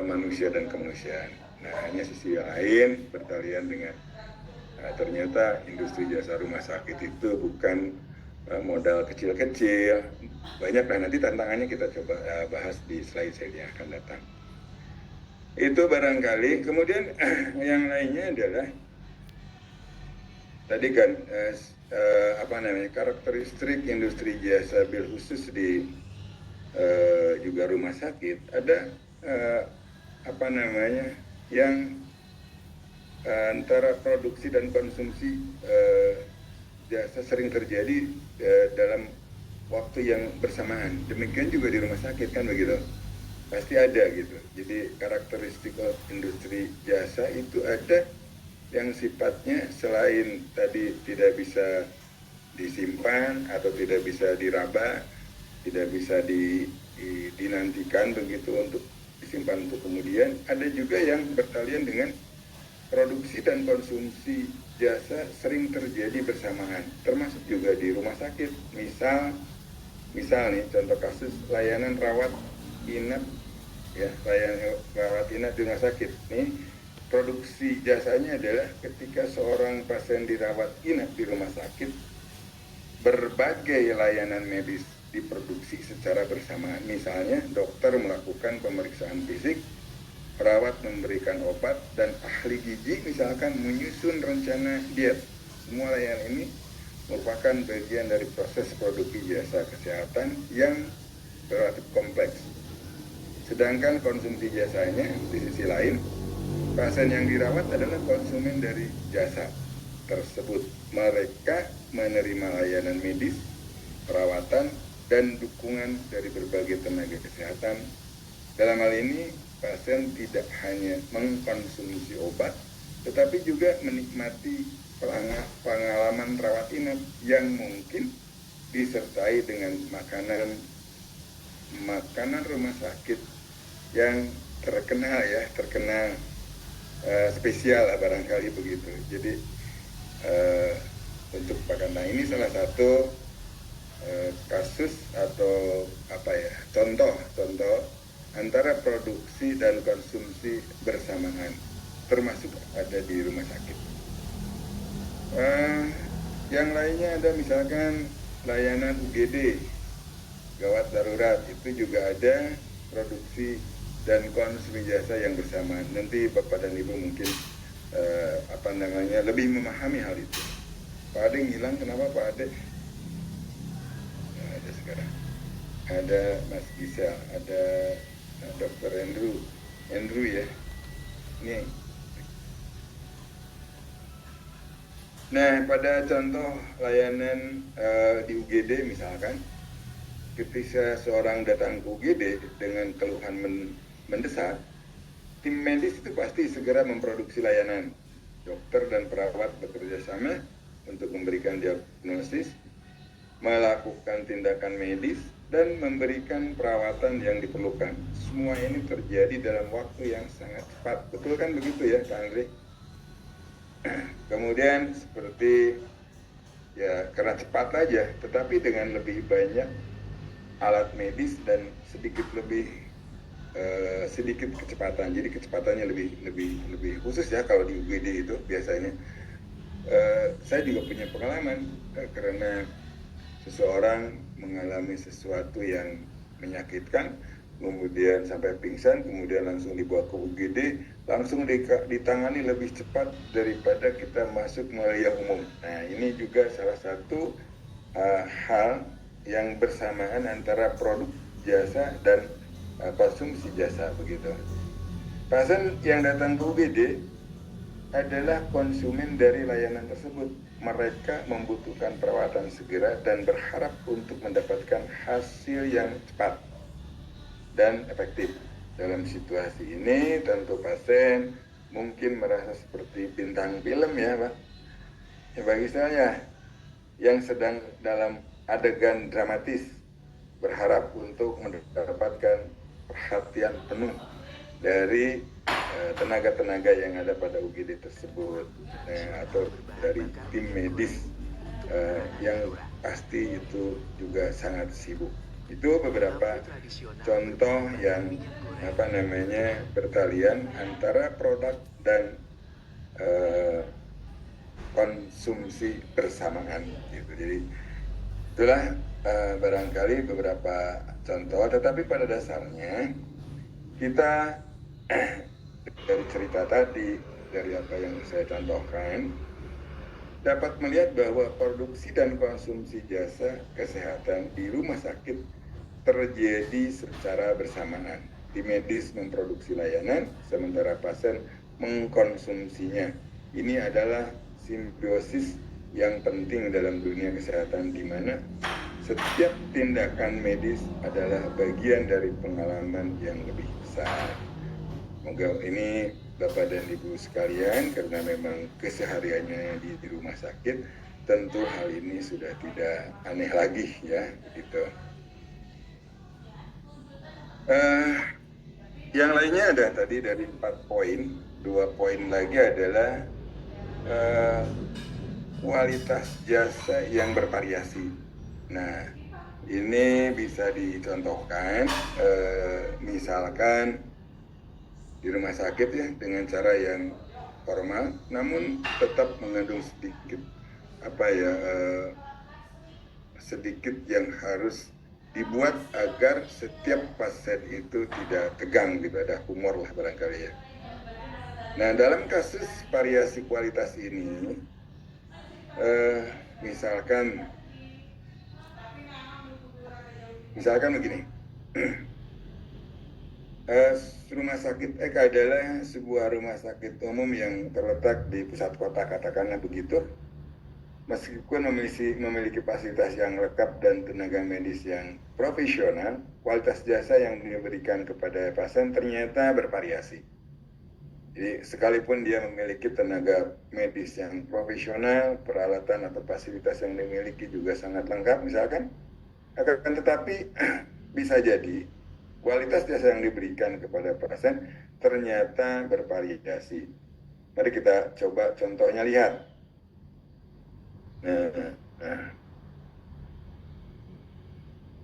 manusia dan kemanusiaan. Nah hanya sisi lain bertalian dengan ternyata industri jasa rumah sakit itu bukan modal kecil-kecil, banyak lah, nanti tantangannya kita coba bahas di slide yang akan datang. Itu barangkali. Kemudian yang lainnya adalah tadi kan karakteristik industri jasa bil khusus di juga rumah sakit ada yang antara produksi dan konsumsi jasa sering terjadi dalam waktu yang bersamaan. Demikian juga di rumah sakit kan begitu. Pasti ada gitu. Jadi karakteristik industri jasa itu ada yang sifatnya selain tadi tidak bisa disimpan atau tidak bisa diraba, tidak bisa dinantikan begitu untuk disimpan untuk kemudian, ada juga yang bertalian dengan produksi dan konsumsi jasa sering terjadi bersamaan, termasuk juga di rumah sakit. Misal nih contoh kasus layanan rawat inap, ya layanan rawat inap di rumah sakit nih, produksi jasanya adalah ketika seorang pasien dirawat inap di rumah sakit, berbagai layanan medis diproduksi secara bersamaan. Misalnya dokter melakukan pemeriksaan fisik, perawat memberikan obat, dan ahli gizi misalkan menyusun rencana diet. Semua layanan ini merupakan bagian dari proses produksi jasa kesehatan yang relatif kompleks. Sedangkan konsumsi jasanya di sisi lain, pasien yang dirawat adalah konsumen dari jasa tersebut. Mereka menerima layanan medis, perawatan, dan dukungan dari berbagai tenaga kesehatan. Dalam hal ini, pasien tidak hanya mengkonsumsi obat, tetapi juga menikmati pengalaman rawat inap yang mungkin disertai dengan makanan rumah sakit yang terkenal spesial lah barangkali begitu. Jadi untuk makanan ini salah satu kasus atau contoh antara produksi dan konsumsi bersamaan, termasuk ada di rumah sakit. Yang lainnya ada misalkan layanan UGD, gawat darurat, itu juga ada produksi dan konsumsi jasa yang bersamaan. Nanti Bapak dan Ibu mungkin lebih memahami hal itu. Pak Ade ngilang, kenapa Pak Ade? Nah, ada sekarang. Ada Mas Gisa, ada Dr. Andrew ya. Ini. Nah, pada contoh layanan di UGD misalkan, ketika seorang datang ke UGD dengan keluhan mendesak, tim medis itu pasti segera memproduksi layanan. Dokter dan perawat bekerja sama untuk memberikan diagnosis, melakukan tindakan medis, dan memberikan perawatan yang diperlukan. Semua ini terjadi dalam waktu yang sangat cepat. Betul kan begitu ya, Kak Andre? Kemudian seperti ya karena cepat aja, tetapi dengan lebih banyak alat medis dan sedikit kecepatan. Jadi kecepatannya lebih khusus ya kalau di UGD itu biasanya. Saya juga punya pengalaman karena seseorang mengalami sesuatu yang menyakitkan, kemudian sampai pingsan, kemudian langsung dibawa ke UGD, langsung ditangani lebih cepat daripada kita masuk melalui yang umum. Nah, ini juga salah satu hal yang bersamaan antara produk jasa dan konsumsi jasa begitu. Pasien yang datang ke UGD adalah konsumen dari layanan tersebut. Mereka membutuhkan perawatan segera dan berharap untuk mendapatkan hasil yang cepat dan efektif. Dalam situasi ini tentu pasien mungkin merasa seperti bintang film ya Pak. Ya, bagi saya yang sedang dalam adegan dramatis berharap untuk mendapatkan perhatian penuh dari tenaga-tenaga yang ada pada UGD tersebut, atau dari tim medis yang pasti itu juga sangat sibuk. Itu beberapa contoh yang bertalian antara produk dan konsumsi bersamaan gitu. Jadi itulah barangkali beberapa contoh, tetapi pada dasarnya kita dari cerita tadi, dari apa yang saya contohkan, dapat melihat bahwa produksi dan konsumsi jasa kesehatan di rumah sakit terjadi secara bersamaan. Tim medis memproduksi layanan, sementara pasien mengkonsumsinya. Ini adalah simbiosis yang penting dalam dunia kesehatan, di mana setiap tindakan medis adalah bagian dari pengalaman yang lebih besar. Semoga ini Bapak dan Ibu sekalian, karena memang kesehariannya di rumah sakit, tentu hal ini sudah tidak aneh lagi ya, gitu. Yang lainnya ada tadi dari 4 poin, 2 poin lagi adalah kualitas jasa yang bervariasi. Nah, ini bisa dicontohkan, misalkan di rumah sakit ya, dengan cara yang formal, namun tetap mengandung sedikit sedikit yang harus dibuat agar setiap pasien itu tidak tegang, gitu, ada humor lah barangkali ya. Nah, dalam kasus variasi kualitas ini, misalkan begini, rumah sakit X adalah sebuah rumah sakit umum yang terletak di pusat kota, katakanlah begitu. Meskipun memiliki fasilitas yang lengkap dan tenaga medis yang profesional, kualitas jasa yang diberikan kepada pasien ternyata bervariasi. Jadi sekalipun dia memiliki tenaga medis yang profesional, peralatan atau fasilitas yang dimiliki juga sangat lengkap misalkan, akan tetapi bisa jadi kualitas jasa yang diberikan kepada pasien ternyata bervariasi. Mari kita coba contohnya lihat.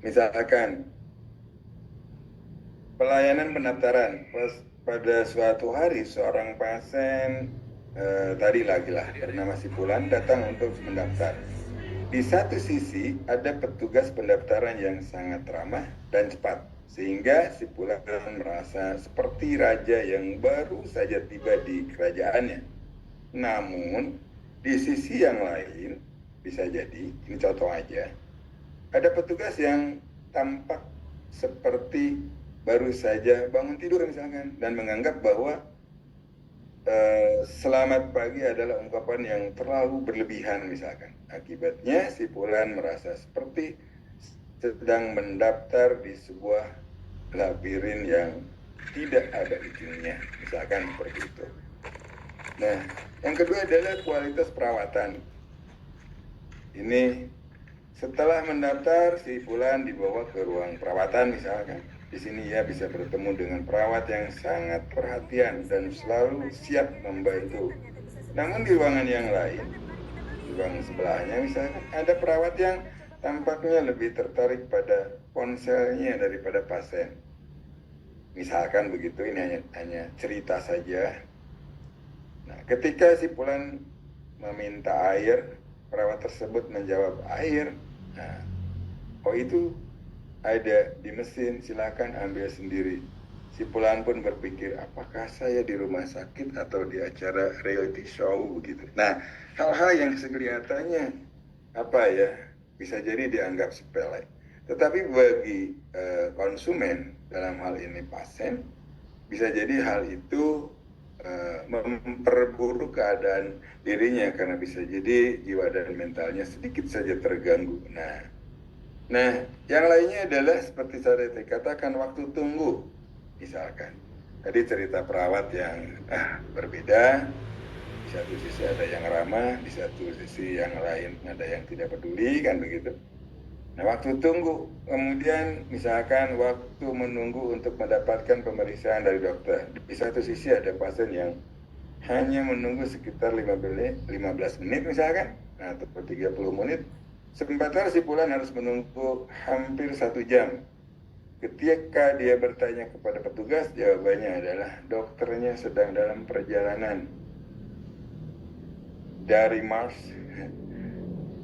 Misalkan pelayanan pendaftaran, pada suatu hari seorang pasien tadi bernama si Fulan datang untuk mendaftar. Di satu sisi ada petugas pendaftaran yang sangat ramah dan cepat, sehingga si Fulan merasa seperti raja yang baru saja tiba di kerajaannya. Namun di sisi yang lain, bisa jadi, ini contoh aja, ada petugas yang tampak seperti baru saja bangun tidur misalkan, dan menganggap bahwa selamat pagi adalah ungkapan yang terlalu berlebihan misalkan. Akibatnya si Fulan merasa seperti sedang mendaftar di sebuah labirin yang tidak ada ujungnya, misalkan seperti itu. Nah, yang kedua adalah kualitas perawatan. Ini setelah mendaftar, si Fulan dibawa ke ruang perawatan misalkan. Di sini ia bisa bertemu dengan perawat yang sangat perhatian dan selalu siap membantu. Namun di ruangan yang lain, di ruangan sebelahnya misalkan, ada perawat yang tampaknya lebih tertarik pada ponselnya daripada pasien. Misalkan begitu, ini hanya cerita saja. Nah, ketika si Fulan meminta air, perawat tersebut menjawab air. Nah, oh itu ada di mesin, silakan ambil sendiri. Si Fulan pun berpikir, apakah saya di rumah sakit atau di acara reality show begitu. Nah, hal-hal yang sekelihatannya bisa jadi dianggap sepele. Tetapi bagi konsumen, dalam hal ini pasien, bisa jadi hal itu memperburuk keadaan dirinya, karena bisa jadi jiwa dan mentalnya sedikit saja terganggu. Nah, yang lainnya adalah seperti saya tadi katakan, waktu tunggu. Misalkan tadi cerita perawat yang berbeda, di satu sisi ada yang ramah, di satu sisi yang lain ada yang tidak peduli, kan begitu. Nah, waktu tunggu, kemudian misalkan waktu menunggu untuk mendapatkan pemeriksaan dari dokter. Di satu sisi ada pasien yang hanya menunggu sekitar 15 menit misalkan, atau 30 menit. Sementara si Fulan harus menunggu hampir 1 jam. Ketika dia bertanya kepada petugas, jawabannya adalah dokternya sedang dalam perjalanan dari Mars.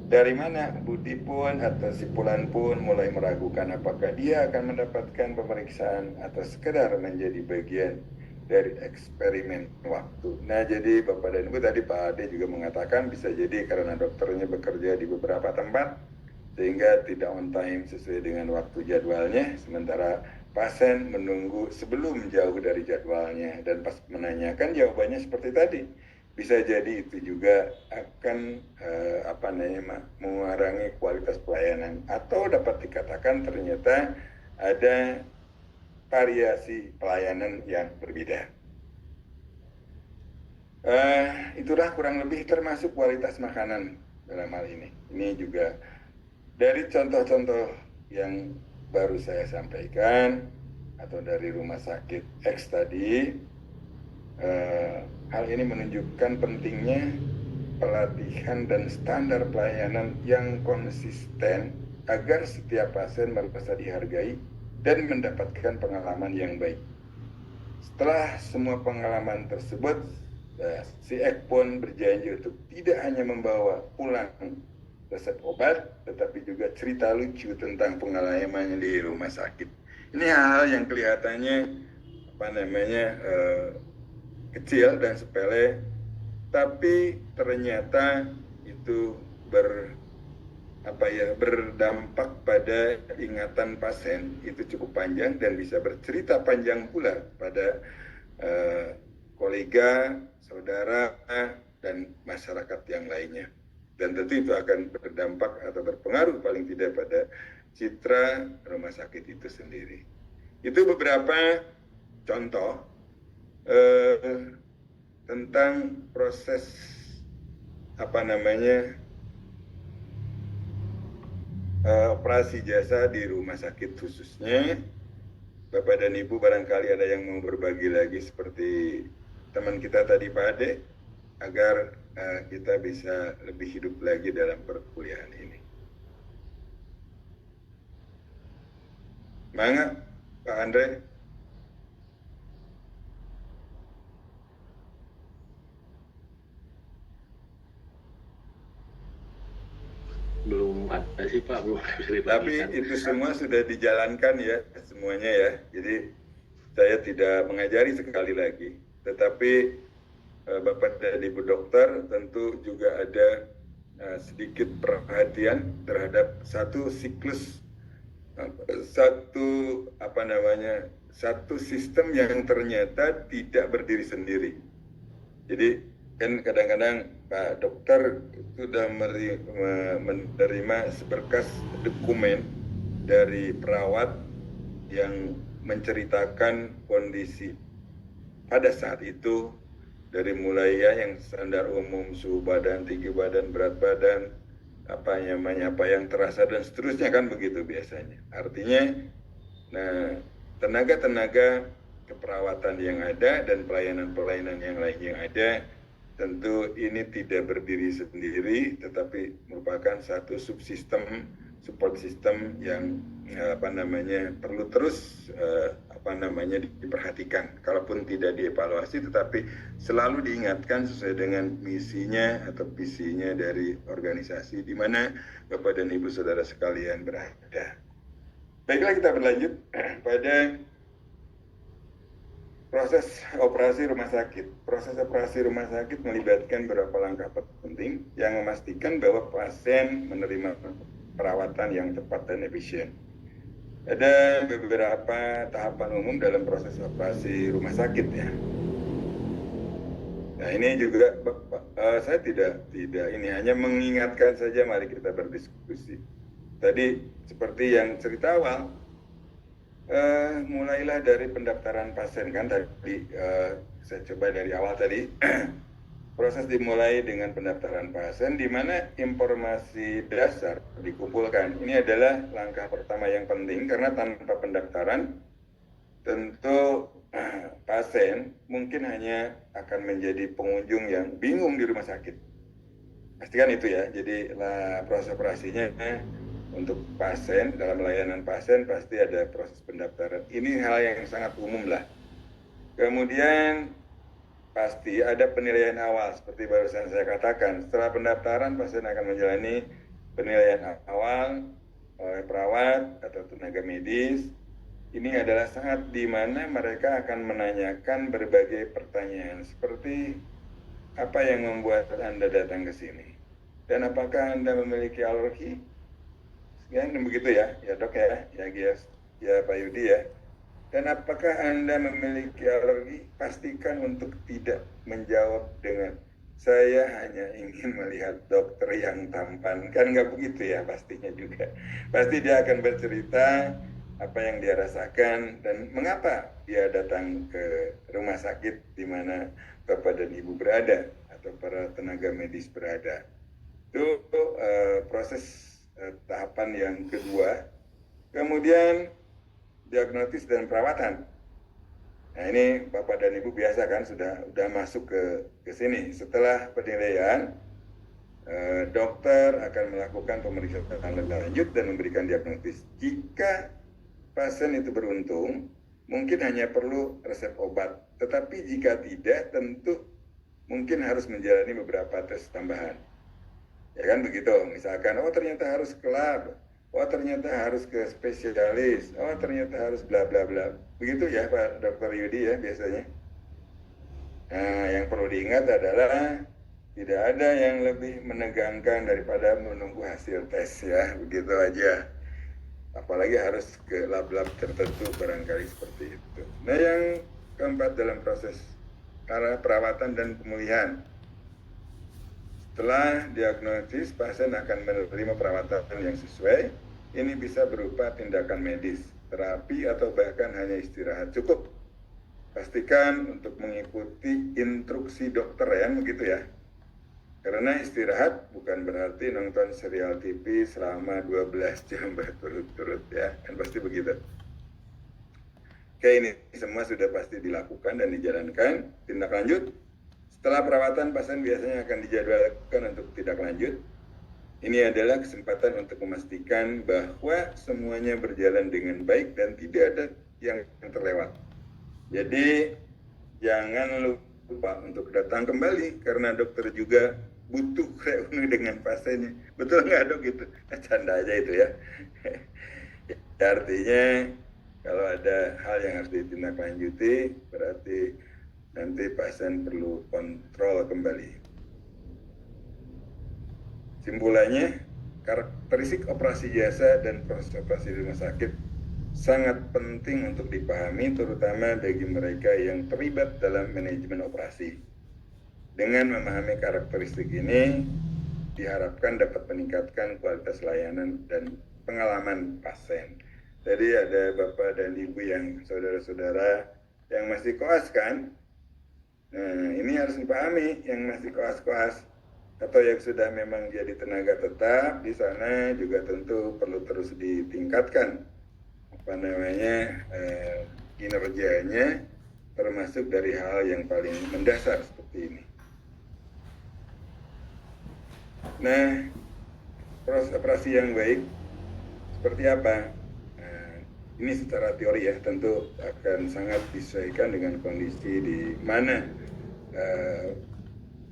Dari mana Budi pun atau si Fulan pun mulai meragukan apakah dia akan mendapatkan pemeriksaan atau sekedar menjadi bagian dari eksperimen waktu. Nah, jadi Bapak dan Ibu, tadi Pak Ade juga mengatakan bisa jadi karena dokternya bekerja di beberapa tempat sehingga tidak on time sesuai dengan waktu jadwalnya, sementara pasien menunggu sebelum jauh dari jadwalnya, dan pas menanyakan jawabannya seperti tadi. bisa jadi itu juga akan mengurangi kualitas pelayanan, atau dapat dikatakan ternyata ada variasi pelayanan yang berbeda. Itulah kurang lebih termasuk kualitas makanan dalam hal ini. Ini juga dari contoh-contoh yang baru saya sampaikan atau dari rumah sakit X tadi, hal ini menunjukkan pentingnya pelatihan dan standar pelayanan yang konsisten agar setiap pasien merasa dihargai dan mendapatkan pengalaman yang baik. Setelah semua pengalaman tersebut, si Ek pun berjanji untuk tidak hanya membawa pulang resep obat, tetapi juga cerita lucu tentang pengalamannya di rumah sakit. Ini hal-hal yang kelihatannya kecil dan sepele, tapi ternyata itu berdampak pada ingatan pasien itu cukup panjang dan bisa bercerita panjang pula pada kolega, saudara, dan masyarakat yang lainnya. Dan tentu itu akan berdampak atau berpengaruh paling tidak pada citra rumah sakit itu sendiri. Itu beberapa contoh tentang proses operasi jasa di rumah sakit khususnya. Bapak dan Ibu barangkali ada yang mau berbagi lagi seperti teman kita tadi Pak Ade, agar kita bisa lebih hidup lagi dalam perkuliahan ini. Mangga Pak Andre. Belum ada sih Pak, belum bisa Tapi itu semua sudah dijalankan ya, semuanya ya. Jadi saya tidak mengajari sekali lagi. Tetapi Bapak dan Ibu dokter tentu juga ada sedikit perhatian terhadap satu siklus, satu sistem yang ternyata tidak berdiri sendiri. Jadi kan kadang-kadang Pak dokter sudah menerima seberkas dokumen dari perawat yang menceritakan kondisi pada saat itu, dari mulai yang standar umum, suhu badan, tinggi badan, berat badan, apa yang terasa dan seterusnya, kan begitu biasanya. Artinya, tenaga-tenaga keperawatan yang ada dan pelayanan-pelayanan yang lain yang ada, tentu ini tidak berdiri sendiri, tetapi merupakan satu subsistem, support system yang perlu terus diperhatikan. Kalaupun tidak dievaluasi, tetapi selalu diingatkan sesuai dengan misinya atau visinya dari organisasi di mana Bapak dan Ibu saudara sekalian berada. Baiklah, kita berlanjut pada proses operasi rumah sakit. Proses operasi rumah sakit melibatkan beberapa langkah penting yang memastikan bahwa pasien menerima perawatan yang tepat dan efisien. Ada beberapa tahapan umum dalam proses operasi rumah sakit ya. Nah ini juga saya tidak ini hanya mengingatkan saja, mari kita berdiskusi. Tadi seperti yang cerita awal, mulailah dari pendaftaran pasien kan tadi, saya coba dari awal tadi. Proses dimulai dengan pendaftaran pasien di mana informasi dasar dikumpulkan. Ini adalah langkah pertama yang penting, karena tanpa pendaftaran tentu pasien mungkin hanya akan menjadi pengunjung yang bingung di rumah sakit. Pastikan itu ya. Jadi proses operasinya untuk pasien, dalam layanan pasien pasti ada proses pendaftaran. Ini hal yang sangat umum lah. Kemudian pasti ada penilaian awal seperti barusan saya katakan. Setelah pendaftaran, pasien akan menjalani penilaian awal oleh perawat atau tenaga medis. Ini adalah saat di mana mereka akan menanyakan berbagai pertanyaan seperti apa yang membuat Anda datang ke sini, dan apakah Anda memiliki alergi? Kan begigitu ya Dok ya Pak Yudi ya. Dan apakah Anda memiliki alergi? Pastikan untuk tidak menjawab dengan saya hanya ingin melihat dokter yang tampan. Kan nggak begitu ya pastinya juga. Pasti dia akan bercerita apa yang dia rasakan dan mengapa dia datang ke rumah sakit di mana Bapak dan Ibu berada atau para tenaga medis berada. Itu proses tahapan yang kedua. Kemudian diagnosis dan perawatan. Nah ini Bapak dan Ibu biasa kan sudah masuk ke sini. Setelah penilaian, dokter akan melakukan pemeriksaan lebih lanjut dan memberikan diagnosis. Jika pasien itu beruntung, mungkin hanya perlu resep obat. Tetapi jika tidak, tentu mungkin harus menjalani beberapa tes tambahan. Ya kan begitu. Misalkan, oh ternyata harus ke lab. Oh ternyata harus ke spesialis, oh ternyata harus bla bla bla. Begitu ya Pak Dr. Yudi ya biasanya. Nah yang perlu diingat adalah tidak ada yang lebih menegangkan daripada menunggu hasil tes ya, begitu aja. Apalagi harus ke lab-lab tertentu barangkali seperti itu. Nah yang keempat dalam proses perawatan dan pemulihan. Setelah diagnosis, pasien akan menerima perawatan yang sesuai. Ini bisa berupa tindakan medis, terapi, atau bahkan hanya istirahat. Cukup pastikan untuk mengikuti instruksi dokter ya, begitu ya. Karena istirahat bukan berarti nonton serial TV selama 12 jam berturut-turut ya, kan pasti begitu. Oke, ini semua sudah pasti dilakukan dan dijalankan. Tindak lanjut. Setelah perawatan, pasien biasanya akan dijadwalkan untuk tindak lanjut. Ini adalah kesempatan untuk memastikan bahwa semuanya berjalan dengan baik dan tidak ada yang terlewat. Jadi, jangan lupa untuk datang kembali karena dokter juga butuh reuni dengan pasiennya. Betul nggak dok gitu? Canda aja itu ya. Artinya, kalau ada hal yang harus ditindaklanjuti, berarti nanti pasien perlu kontrol kembali. Simpulannya, karakteristik operasi jasa dan proses operasi di rumah sakit sangat penting untuk dipahami, terutama bagi mereka yang terlibat dalam manajemen operasi. Dengan memahami karakteristik ini, diharapkan dapat meningkatkan kualitas layanan dan pengalaman pasien. Jadi ada Bapak dan Ibu yang saudara-saudara yang masih koas kan? Nah, ini harus dipahami yang masih koas-koas atau yang sudah memang jadi tenaga tetap di sana juga tentu perlu terus ditingkatkan kinerjanya, termasuk dari hal yang paling mendasar seperti ini. Nah, proses operasi yang baik seperti apa? Ini secara teori ya, tentu akan sangat disesuaikan dengan kondisi di mana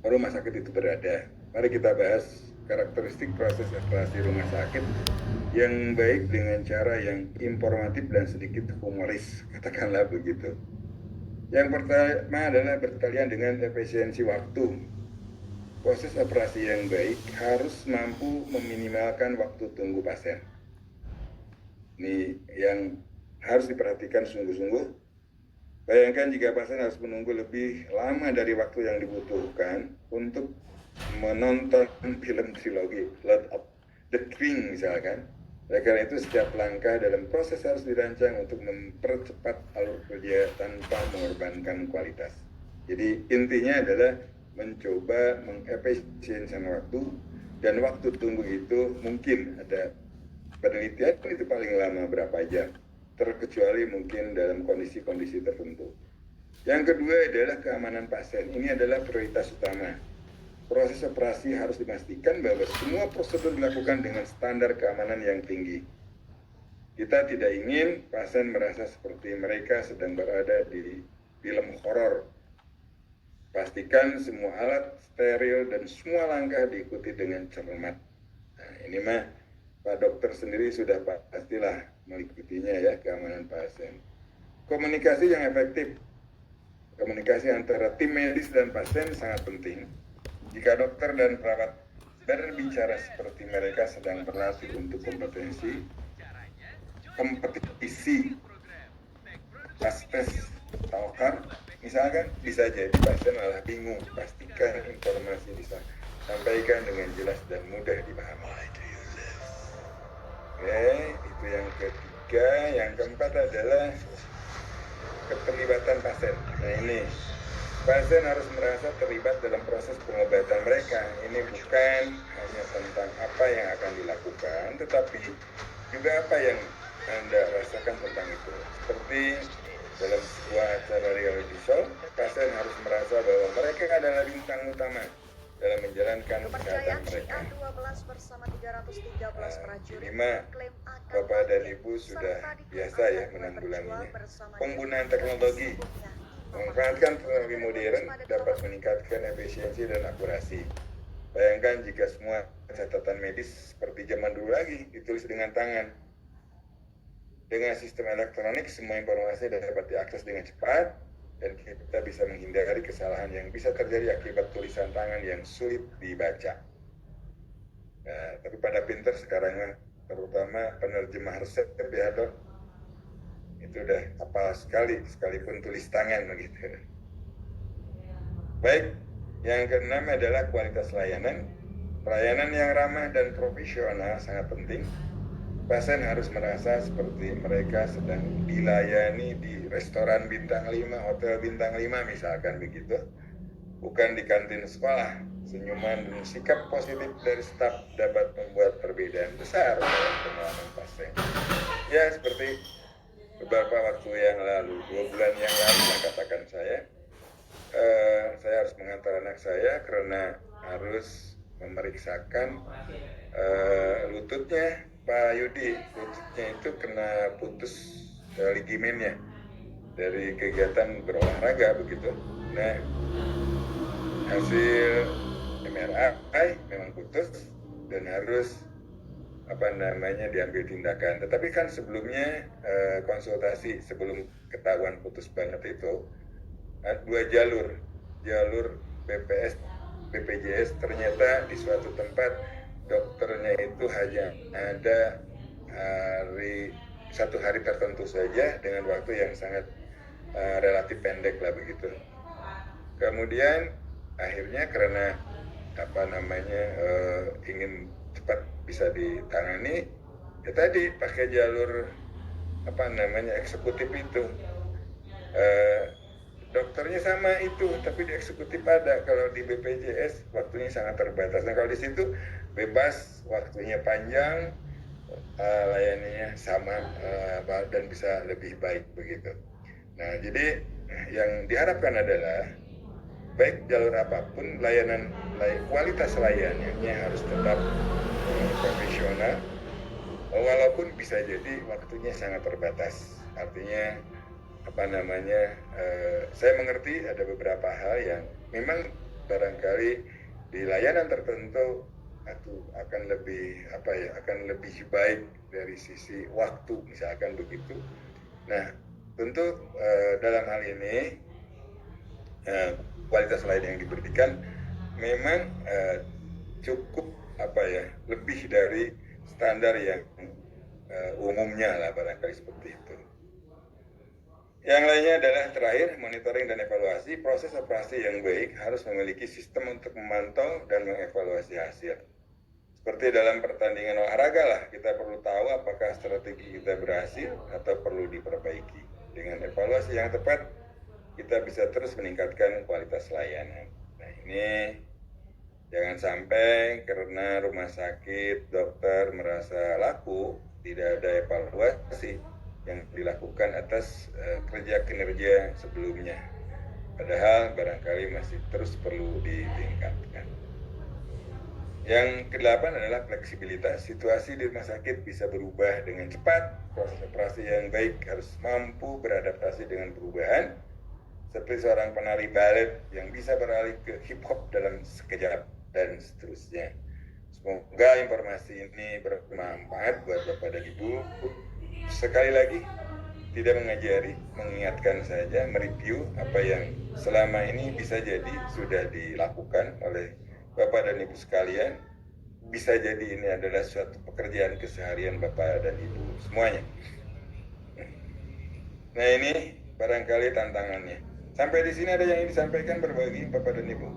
rumah sakit itu berada. Mari kita bahas karakteristik proses operasi rumah sakit yang baik dengan cara yang informatif dan sedikit humoris, katakanlah begitu. Yang pertama adalah berkalian dengan efisiensi waktu. Proses operasi yang baik harus mampu meminimalkan waktu tunggu pasien. Ini yang harus diperhatikan sungguh-sungguh. Bayangkan jika pasien harus menunggu lebih lama dari waktu yang dibutuhkan untuk menonton film trilogi Lord of the Rings misalkan. Oleh karena itu setiap langkah dalam proses harus dirancang untuk mempercepat alur kerja tanpa mengorbankan kualitas. Jadi intinya adalah mencoba mengefisiensikan waktu, dan waktu tunggu itu mungkin ada penelitian itu paling lama berapa jam, terkecuali mungkin dalam kondisi-kondisi tertentu. Yang kedua adalah keamanan pasien. Ini adalah prioritas utama. Proses operasi harus dipastikan bahwa semua prosedur dilakukan dengan standar keamanan yang tinggi. Kita tidak ingin pasien merasa seperti mereka sedang berada di film horor. Pastikan semua alat steril dan semua langkah diikuti dengan cermat. Nah, ini mah Pak dokter sendiri sudah pastilah mengikutinya ya, keamanan pasien. Komunikasi yang efektif. Komunikasi antara tim medis dan pasien sangat penting. Jika dokter dan perawat berbicara seperti mereka sedang berlatih untuk kompetisi, pas tes tawakar, Misalkan bisa jadi pasien malah bingung, pastikan informasi disampaikan dengan jelas dan mudah dipahami. Oke, itu yang ketiga. Yang keempat adalah keterlibatan pasien. Nah ini, pasien harus merasa terlibat dalam proses pengobatan mereka. Ini bukan hanya tentang apa yang akan dilakukan, tetapi juga apa yang Anda rasakan tentang itu. Seperti dalam sebuah acara reality show, pasien harus merasa bahwa mereka adalah bintang utama dalam menjalankan kesehatan mereka. A12 bersama 313 prajurit klaim akan Bapak dan Ibu sudah biasa ya menanggulanginya. Penggunaan teknologi, memanfaatkan teknologi modern dapat meningkatkan efisiensi dan akurasi. Bayangkan jika semua catatan medis seperti zaman dulu lagi ditulis dengan tangan. Dengan sistem elektronik, semua informasi dapat diakses dengan cepat dan kita bisa menghindari kesalahan yang bisa terjadi akibat tulisan tangan yang sulit dibaca. Nah, tapi pada pinter sekarang, terutama penerjemah resep ya dok, itu udah hafal sekali, sekalipun tulis tangan begitu. Baik, yang keenam adalah kualitas layanan. Pelayanan yang ramah dan profesional sangat penting. Pasien harus merasa seperti mereka sedang dilayani di restoran bintang 5, hotel bintang 5 misalkan begitu. Bukan di kantin sekolah. Senyuman dan sikap positif dari staf dapat membuat perbedaan besar dalam pengalaman pasien. Ya, seperti beberapa waktu yang lalu, 2 bulan yang lalu katakan saya harus mengantar anak saya karena harus memeriksakan lututnya. Pak Yudi, lututnya itu kena putus ligamennya dari kegiatan berolahraga begitu. Nah, hasil MRI memang putus dan harus diambil tindakan. Tetapi kan sebelumnya konsultasi sebelum ketahuan putus banget itu 2 jalur BPJS ternyata di suatu tempat dokternya itu hanya ada satu hari tertentu saja dengan waktu yang sangat relatif pendek lah begitu. Kemudian akhirnya karena ingin cepat bisa ditangani, ya tadi pakai jalur eksekutif itu. Dokternya sama itu, tapi di eksekutif ada. Kalau di BPJS waktunya sangat terbatas. Nah kalau di situ bebas, waktunya panjang, layaninya sama dan bisa lebih baik begitu. Nah jadi yang diharapkan adalah baik jalur apapun kualitas layanannya harus tetap profesional, walaupun bisa jadi waktunya sangat terbatas. Artinya saya mengerti ada beberapa hal yang memang barangkali di layanan tertentu akan lebih baik dari sisi waktu misalkan begitu. Nah tentu dalam hal ini kualitas layanan yang diberikan memang cukup lebih dari standar yang umumnya lah barangkali seperti itu. Yang lainnya adalah terakhir, monitoring dan evaluasi. Proses operasi yang baik harus memiliki sistem untuk memantau dan mengevaluasi hasil. Seperti dalam pertandingan olahraga lah, kita perlu tahu apakah strategi kita berhasil atau perlu diperbaiki. Dengan evaluasi yang tepat, kita bisa terus meningkatkan kualitas layanan. Nah ini jangan sampai karena rumah sakit, dokter merasa laku, tidak ada evaluasi yang dilakukan atas kerja-kinerja sebelumnya. Padahal barangkali masih terus perlu ditingkatkan. Yang ke-8 adalah fleksibilitas. Situasi di rumah sakit bisa berubah dengan cepat. Proses operasi yang baik harus mampu beradaptasi dengan perubahan. Seperti seorang penari balet yang bisa beralih ke hip hop dalam sekejap dan seterusnya. Semoga informasi ini bermanfaat buat Bapak dan Ibu. Sekali lagi, tidak mengajari, mengingatkan saja, mereview apa yang selama ini bisa jadi sudah dilakukan oleh Bapak dan Ibu sekalian. Bisa jadi ini adalah suatu pekerjaan keseharian Bapak dan Ibu semuanya. Nah ini barangkali tantangannya. Sampai di sini ada yang ingin disampaikan berbagi Bapak dan Ibu?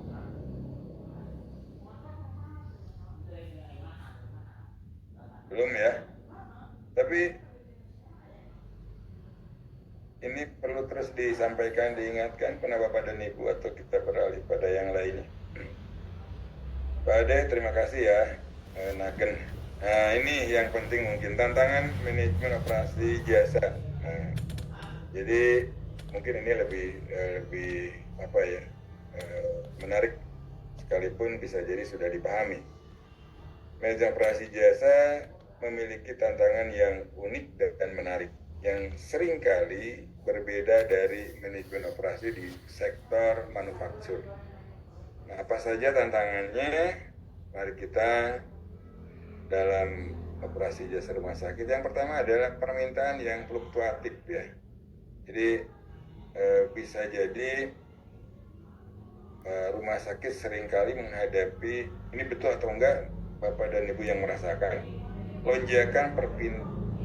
Belum ya? Tapi ini perlu terus disampaikan, diingatkan pada Bapak dan Ibu atau kita beralih pada yang lainnya. Pak Ade, terima kasih ya, Nagen. Nah, ini yang penting mungkin tantangan manajemen operasi jasa. Nah, jadi mungkin ini lebih apa ya, menarik sekalipun bisa jadi sudah dipahami. Manajemen operasi jasa memiliki tantangan yang unik dan menarik, yang seringkali berbeda dari manajemen operasi di sektor manufaktur. Nah, apa saja tantangannya? Mari kita dalam operasi jasa rumah sakit. Yang pertama adalah permintaan yang fluktuatif ya. Jadi bisa jadi rumah sakit seringkali menghadapi, ini betul atau enggak Bapak dan Ibu yang merasakan, lonjakan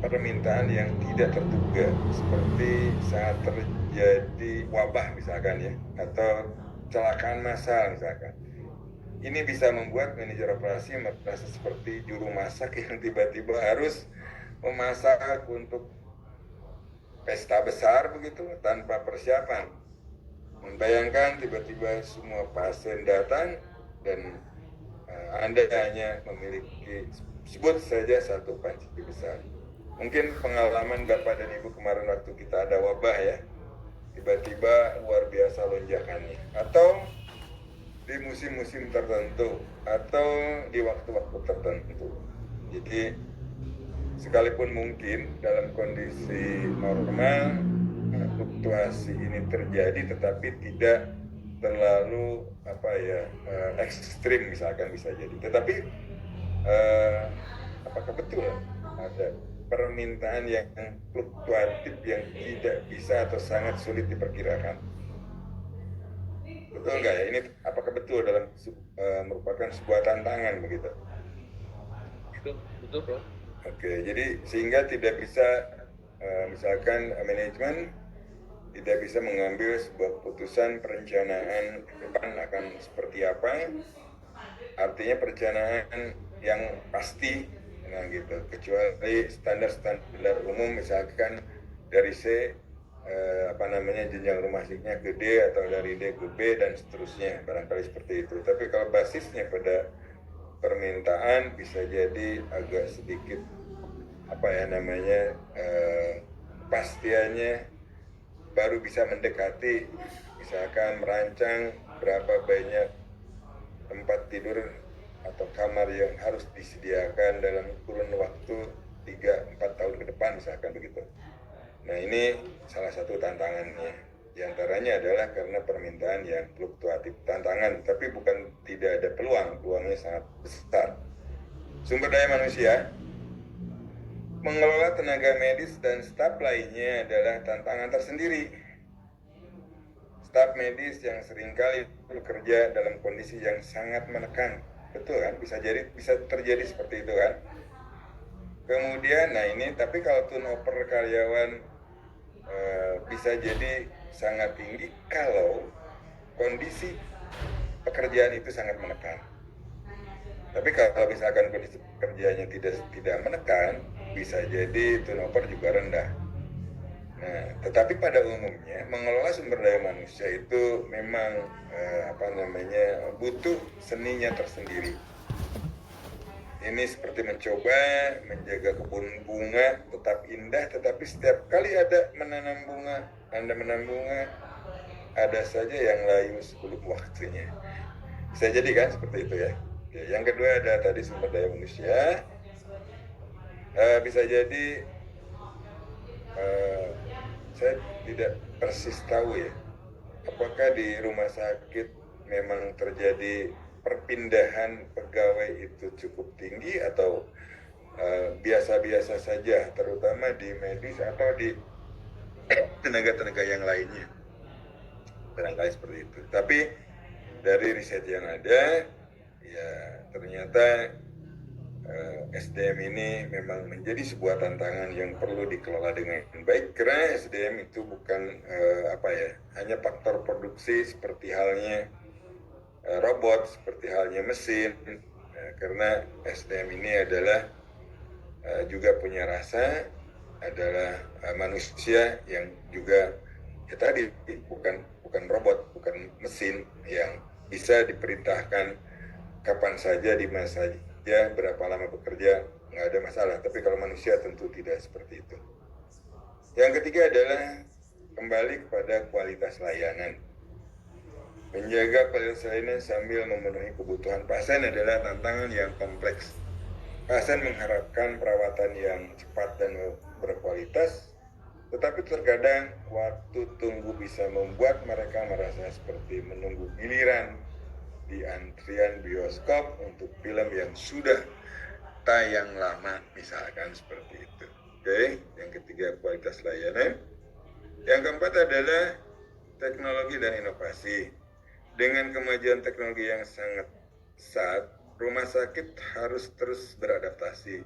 permintaan yang tidak terduga, seperti saat terjadi wabah misalkan ya, atau kecelakaan massal misalkan. Ini bisa membuat manajer operasi merasa seperti juru masak yang tiba-tiba harus memasak untuk pesta besar begitu tanpa persiapan. Membayangkan tiba-tiba semua pasien datang dan Anda hanya memiliki, sebut saja satu panci besar. Mungkin pengalaman Bapak dan Ibu kemarin waktu kita ada wabah ya, tiba-tiba luar biasa lonjakannya. Atau di musim-musim tertentu, atau di waktu-waktu tertentu. Jadi sekalipun mungkin dalam kondisi normal fluktuasi ini terjadi, tetapi tidak terlalu ekstrim misalkan bisa jadi. Tetapi apakah betul ada permintaan yang fluktuatif yang tidak bisa atau sangat sulit diperkirakan? Betul nggak ya? Ini apakah betul dalam merupakan sebuah tantangan begitu? Betul bro. Oke, jadi sehingga tidak bisa misalkan manajemen tidak bisa mengambil sebuah keputusan perencanaan ke depan akan seperti apa. Artinya perencanaan yang pasti, nah gitu. Kecuali standar umum misalkan dari jenjang rumah sakitnya ke D atau dari D ke B dan seterusnya, barangkali seperti itu. Tapi kalau basisnya pada permintaan bisa jadi agak sedikit kepastiannya baru bisa mendekati, misalkan merancang berapa banyak tempat tidur atau kamar yang harus disediakan dalam kurun waktu 3-4 tahun ke depan misalkan begitu. Nah, ini salah satu tantangannya. Di antaranya adalah karena permintaan yang fluktuatif. Tantangan, tapi bukan tidak ada peluangnya sangat besar. Sumber daya manusia, mengelola tenaga medis dan staf lainnya adalah tantangan tersendiri. Staf medis yang seringkali bekerja dalam kondisi yang sangat menekan. Betul kan? Bisa terjadi seperti itu kan? Kemudian, tapi kalau turnover karyawan bisa jadi sangat tinggi kalau kondisi pekerjaan itu sangat menekan. Tapi kalau misalkan kondisi pekerjaannya tidak menekan, bisa jadi turnover juga rendah. Nah, tetapi pada umumnya mengelola sumber daya manusia itu memang butuh seninya tersendiri. Ini seperti mencoba menjaga kebun bunga tetap indah, tetapi setiap kali Anda menanam bunga, ada saja yang layu sebelum waktunya. Bisa jadi kan seperti itu ya. Oke, yang kedua ada tadi sumber daya manusia. Bisa jadi saya tidak persis tahu ya, apakah di rumah sakit memang terjadi perpindahan pegawai itu cukup tinggi atau biasa-biasa saja, terutama di medis atau di tenaga-tenaga yang lainnya. Barangkali seperti itu. Tapi dari riset yang ada, ya ternyata SDM ini memang menjadi sebuah tantangan yang perlu dikelola dengan baik, karena SDM itu bukan hanya faktor produksi seperti halnya robot, seperti halnya mesin, karena SDM ini adalah juga punya rasa, adalah manusia yang juga tadi bukan robot, bukan mesin yang bisa diperintahkan kapan saja, di mana saja, berapa lama bekerja, nggak ada masalah. Tapi kalau manusia tentu tidak seperti itu. Yang ketiga adalah kembali kepada kualitas layanan. Menjaga kualitas layanan sambil memenuhi kebutuhan pasien adalah tantangan yang kompleks. Pasien mengharapkan perawatan yang cepat dan berkualitas, tetapi terkadang waktu tunggu bisa membuat mereka merasa seperti menunggu giliran di antrian bioskop untuk film yang sudah tayang lama, misalkan seperti itu. Oke, yang ketiga kualitas layanan. Yang keempat adalah teknologi dan inovasi. Dengan kemajuan teknologi yang sangat pesat, rumah sakit harus terus beradaptasi.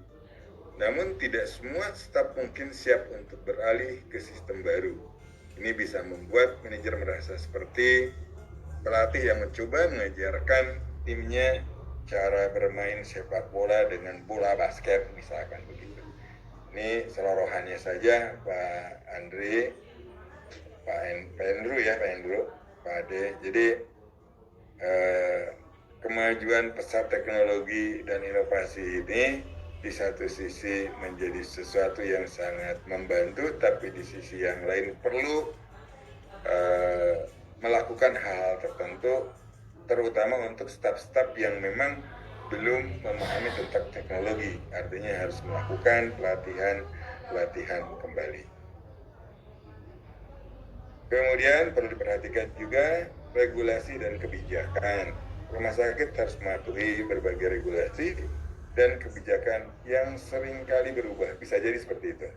Namun tidak semua staf mungkin siap untuk beralih ke sistem baru. Ini bisa membuat manajer merasa seperti pelatih yang mencoba mengajarkan timnya cara bermain sepak bola dengan bola basket, misalkan begitu. Ini selorohannya saja, Pak Andri, Pak Endro, Pak Ade. Jadi kemajuan pesat teknologi dan inovasi ini di satu sisi menjadi sesuatu yang sangat membantu, tapi di sisi yang lain perlu melakukan hal-hal tertentu, terutama untuk staf-staf yang memang belum memahami tentang teknologi. Artinya harus melakukan pelatihan kembali. Kemudian perlu diperhatikan juga regulasi dan kebijakan. Rumah sakit harus mematuhi berbagai regulasi dan kebijakan yang seringkali berubah. Bisa jadi seperti itu.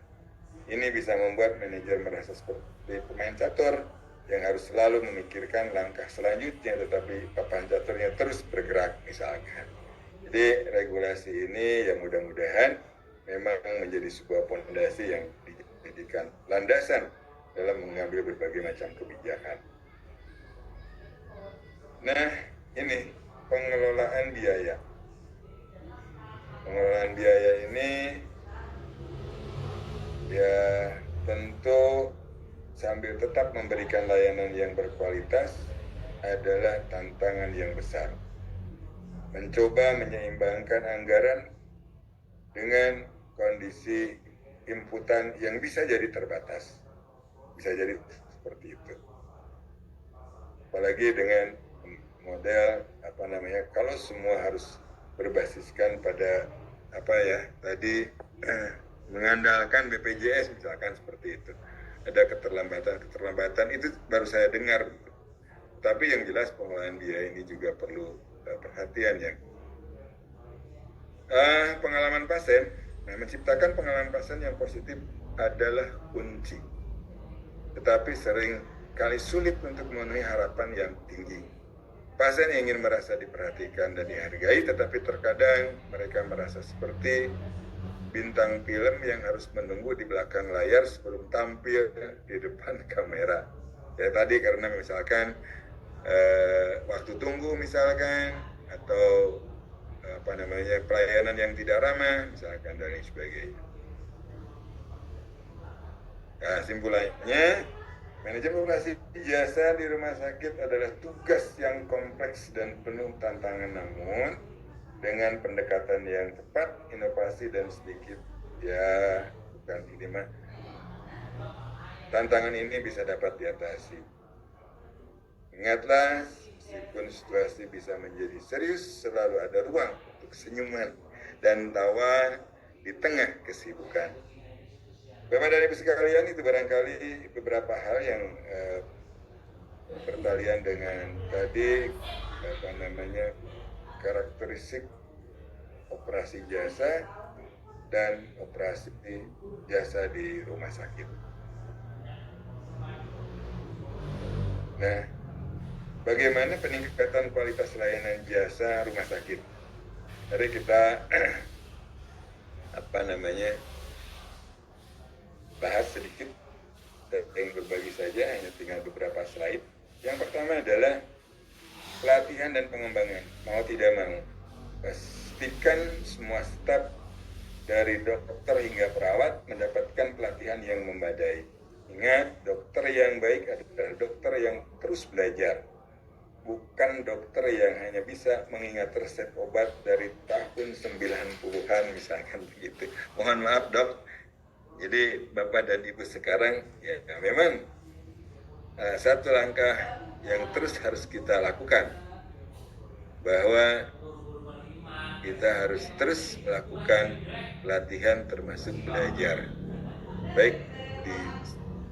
Ini bisa membuat manajer merasa seperti pemain catur yang harus selalu memikirkan langkah selanjutnya, tetapi papan caturnya terus bergerak, misalkan. Jadi regulasi ini yang mudah-mudahan memang menjadi sebuah fondasi yang dijadikan landasan dalam mengambil berbagai macam kebijakan. Nah, ini pengelolaan biaya. Pengelolaan biaya ini ya tentu sambil tetap memberikan layanan yang berkualitas adalah tantangan yang besar. Mencoba menyeimbangkan anggaran dengan kondisi inputan yang bisa jadi terbatas. Bisa jadi seperti itu. Apalagi dengan model kalau semua harus berbasiskan pada mengandalkan BPJS, misalkan seperti itu. Ada keterlambatan itu baru saya dengar. Tapi yang jelas pengelolaan biaya ini juga perlu perhatian ya. Pengalaman pasien, menciptakan pengalaman pasien yang positif adalah kunci. Tetapi sering kali sulit untuk memenuhi harapan yang tinggi. Pasien ingin merasa diperhatikan dan dihargai, tetapi terkadang mereka merasa seperti bintang film yang harus menunggu di belakang layar sebelum tampil di depan kamera. Ya tadi karena misalkan waktu tunggu misalkan, atau pelayanan yang tidak ramah misalkan, dan lain sebagainya. Nah, simpulannya, manajemen operasi jasa di rumah sakit adalah tugas yang kompleks dan penuh tantangan, namun dengan pendekatan yang tepat, inovasi dan sedikit tantangan ini bisa dapat diatasi. Ingatlah, meskipun situasi bisa menjadi serius, selalu ada ruang untuk senyuman dan tawa di tengah kesibukan. Bapak dan Ibu sekalian, itu barangkali beberapa hal yang bertalian dengan tadi karakteristik operasi jasa dan operasi jasa di rumah sakit. Nah, bagaimana peningkatan kualitas layanan jasa rumah sakit? Tadi kita bahas sedikit yang berbagi saja, hanya tinggal beberapa slide. Yang pertama adalah pelatihan dan pengembangan. Mau tidak mau, pastikan semua staf dari dokter hingga perawat mendapatkan pelatihan yang memadai. Ingat, dokter yang baik adalah dokter yang terus belajar, bukan dokter yang hanya bisa mengingat resep obat dari tahun 90-an misalkan begitu. Mohon maaf dok, jadi Bapak dan Ibu sekarang ya memang satu langkah yang terus harus kita lakukan, bahwa kita harus terus melakukan pelatihan termasuk belajar, baik di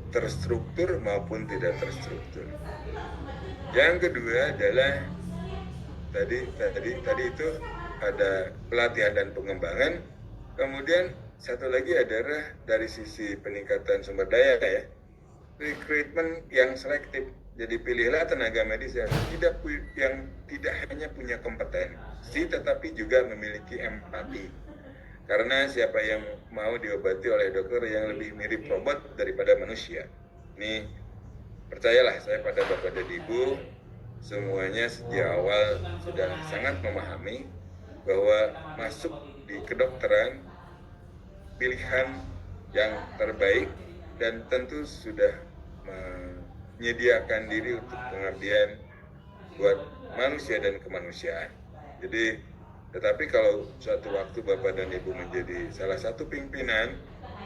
terstruktur maupun tidak terstruktur. Yang kedua adalah tadi itu ada pelatihan dan pengembangan. Kemudian satu lagi adalah dari sisi peningkatan sumber daya ya, rekrutmen yang selektif. Jadi pilihlah tenaga medis yang tidak hanya punya kompetensi tetapi juga memiliki empati. Karena siapa yang mau diobati oleh dokter yang lebih mirip robot daripada manusia. Ini percayalah saya pada Bapak dan Ibu, semuanya sejak awal sudah sangat memahami bahwa masuk di kedokteran pilihan yang terbaik dan tentu sudah menyediakan diri untuk pengabdian buat manusia dan kemanusiaan. Jadi, tetapi kalau suatu waktu Bapak dan Ibu menjadi salah satu pimpinan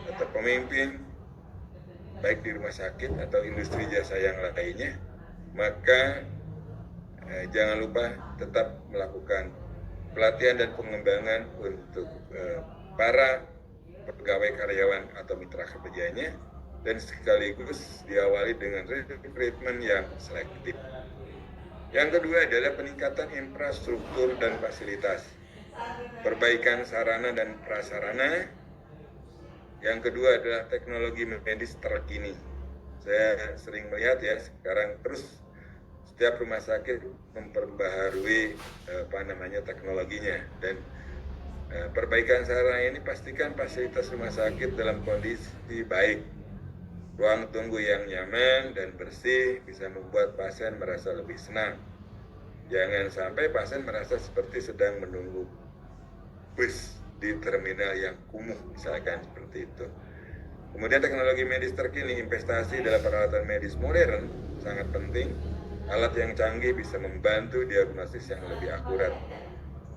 atau pemimpin baik di rumah sakit atau industri jasa yang lainnya, maka jangan lupa tetap melakukan pelatihan dan pengembangan untuk para pegawai karyawan atau mitra kerjanya, dan sekaligus diawali dengan rekrutmen yang selektif. Yang kedua adalah peningkatan infrastruktur dan fasilitas, perbaikan sarana dan prasarana. Yang kedua adalah teknologi medis terkini. Saya sering melihat ya, sekarang terus setiap rumah sakit memperbaharui teknologinya, dan perbaikan sarana ini pastikan fasilitas rumah sakit dalam kondisi baik. Ruang tunggu yang nyaman dan bersih bisa membuat pasien merasa lebih senang. Jangan sampai pasien merasa seperti sedang menunggu bus di terminal yang kumuh, misalkan seperti itu. Kemudian teknologi medis terkini, investasi dalam peralatan medis modern sangat penting. Alat yang canggih bisa membantu diagnosis yang lebih akurat.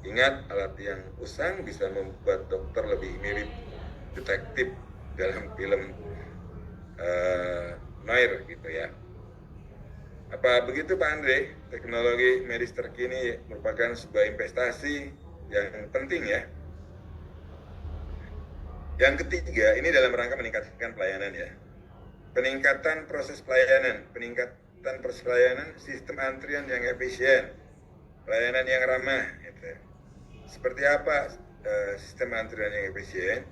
Ingat, alat yang usang bisa membuat dokter lebih mirip detektif dalam film Noir gitu ya. Apa begitu Pak Andre? Teknologi medis terkini merupakan sebuah investasi yang penting ya. Yang ketiga, ini dalam rangka meningkatkan pelayanan ya. Peningkatan proses pelayanan, sistem antrian yang efisien, pelayanan yang ramah gitu. Seperti apa sistem antrian yang efisien?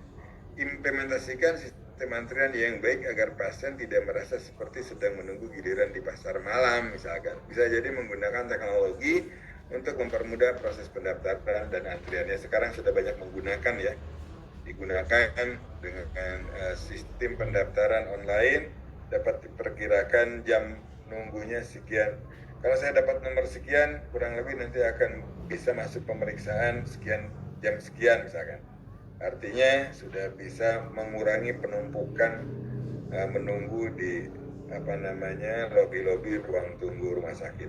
Implementasikan sistem antrian yang baik agar pasien tidak merasa seperti sedang menunggu giliran di pasar malam misalkan. Bisa jadi menggunakan teknologi untuk mempermudah proses pendaftaran dan antriannya. Sekarang sudah banyak menggunakan ya. Digunakan dengan sistem pendaftaran online, dapat diperkirakan jam nunggunya sekian. Kalau saya dapat nomor sekian, kurang lebih nanti akan bisa masuk pemeriksaan sekian jam sekian misalkan. Artinya sudah bisa mengurangi penumpukan menunggu di lobi-lobi ruang tunggu rumah sakit.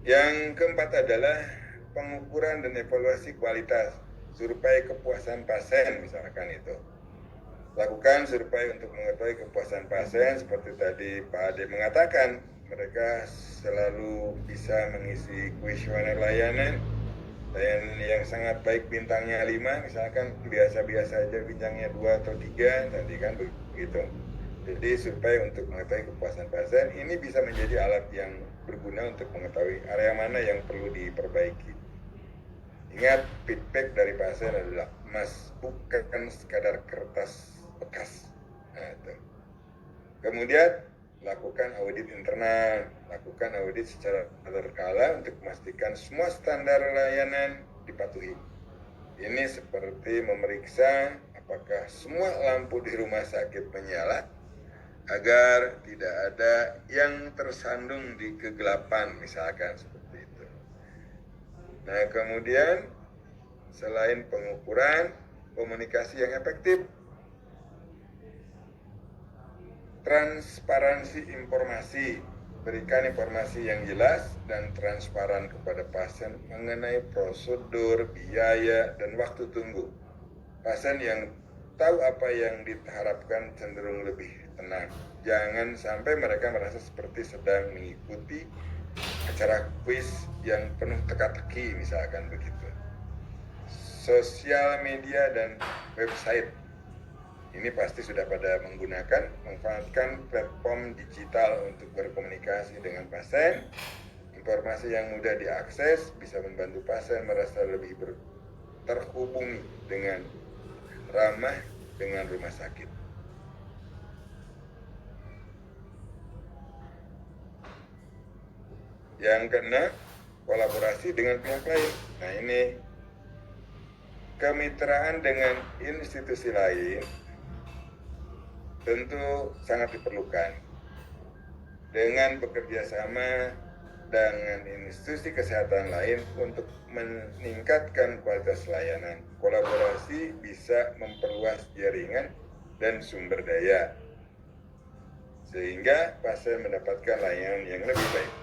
Yang keempat adalah pengukuran dan evaluasi kualitas, survei kepuasan pasien misalkan itu. Lakukan survei untuk mengetahui kepuasan pasien, seperti tadi Pak Ade mengatakan, mereka selalu bisa mengisi kuesioner layanan yang sangat baik bintangnya 5, misalkan biasa-biasa aja bintangnya 2 atau 3, tadi kan begitu. Jadi survei untuk mengetahui kepuasan pasien ini bisa menjadi alat yang berguna untuk mengetahui area mana yang perlu diperbaiki. Ingat, feedback dari pasien adalah emas, bukan sekadar kertas bekas. Nah, itu. Kemudian lakukan audit internal, lakukan audit secara berkala untuk memastikan semua standar layanan dipatuhi. Ini seperti memeriksa apakah semua lampu di rumah sakit menyala agar tidak ada yang tersandung di kegelapan, misalkan seperti itu. Nah, kemudian selain pengukuran, komunikasi yang efektif, transparansi informasi, berikan informasi yang jelas dan transparan kepada pasien mengenai prosedur, biaya, dan waktu tunggu. Pasien yang tahu apa yang diharapkan cenderung lebih tenang. Jangan sampai mereka merasa seperti sedang mengikuti acara kuis yang penuh teka-teki, misalkan begitu. Sosial media dan website. Ini pasti sudah pada menggunakan, manfaatkan platform digital untuk berkomunikasi dengan pasien. Informasi yang mudah diakses bisa membantu pasien merasa lebih terhubung dengan ramah dengan rumah sakit. Yang keenam, kolaborasi dengan pihak lain. Nah, ini kemitraan dengan institusi lain tentu sangat diperlukan. Dengan bekerja sama dengan institusi kesehatan lain untuk meningkatkan kualitas layanan. Kolaborasi bisa memperluas jaringan dan sumber daya, sehingga pasien mendapatkan layanan yang lebih baik.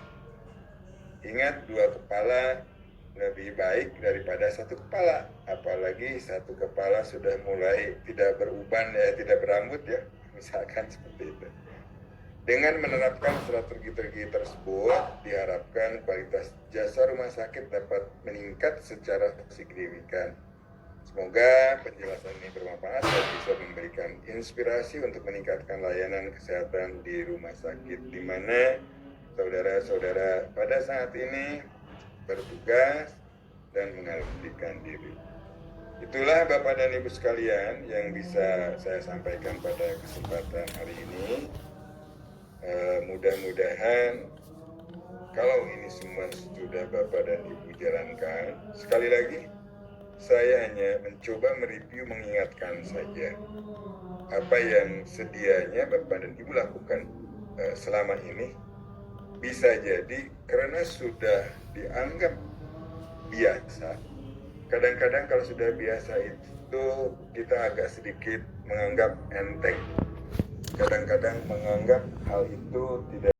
Ingat, 2 kepala lebih baik daripada 1 kepala. Apalagi 1 kepala sudah mulai tidak beruban, tidak berambut ya, misalkan seperti itu. Dengan menerapkan strategi-strategi tersebut, diharapkan kualitas jasa rumah sakit dapat meningkat secara signifikan. Semoga penjelasan ini bermanfaat dan bisa memberikan inspirasi untuk meningkatkan layanan kesehatan di rumah sakit, di mana saudara-saudara pada saat ini bertugas dan mengabdikan diri. Itulah Bapak dan Ibu sekalian yang bisa saya sampaikan pada kesempatan hari ini. Mudah-mudahan kalau ini semua sudah Bapak dan Ibu jalankan, sekali lagi saya hanya mencoba mereview, mengingatkan saja apa yang sedianya Bapak dan Ibu lakukan selama ini. Bisa jadi karena sudah dianggap biasa. Kadang-kadang kalau sudah biasa itu kita agak sedikit menganggap enteng. Kadang-kadang menganggap hal itu tidak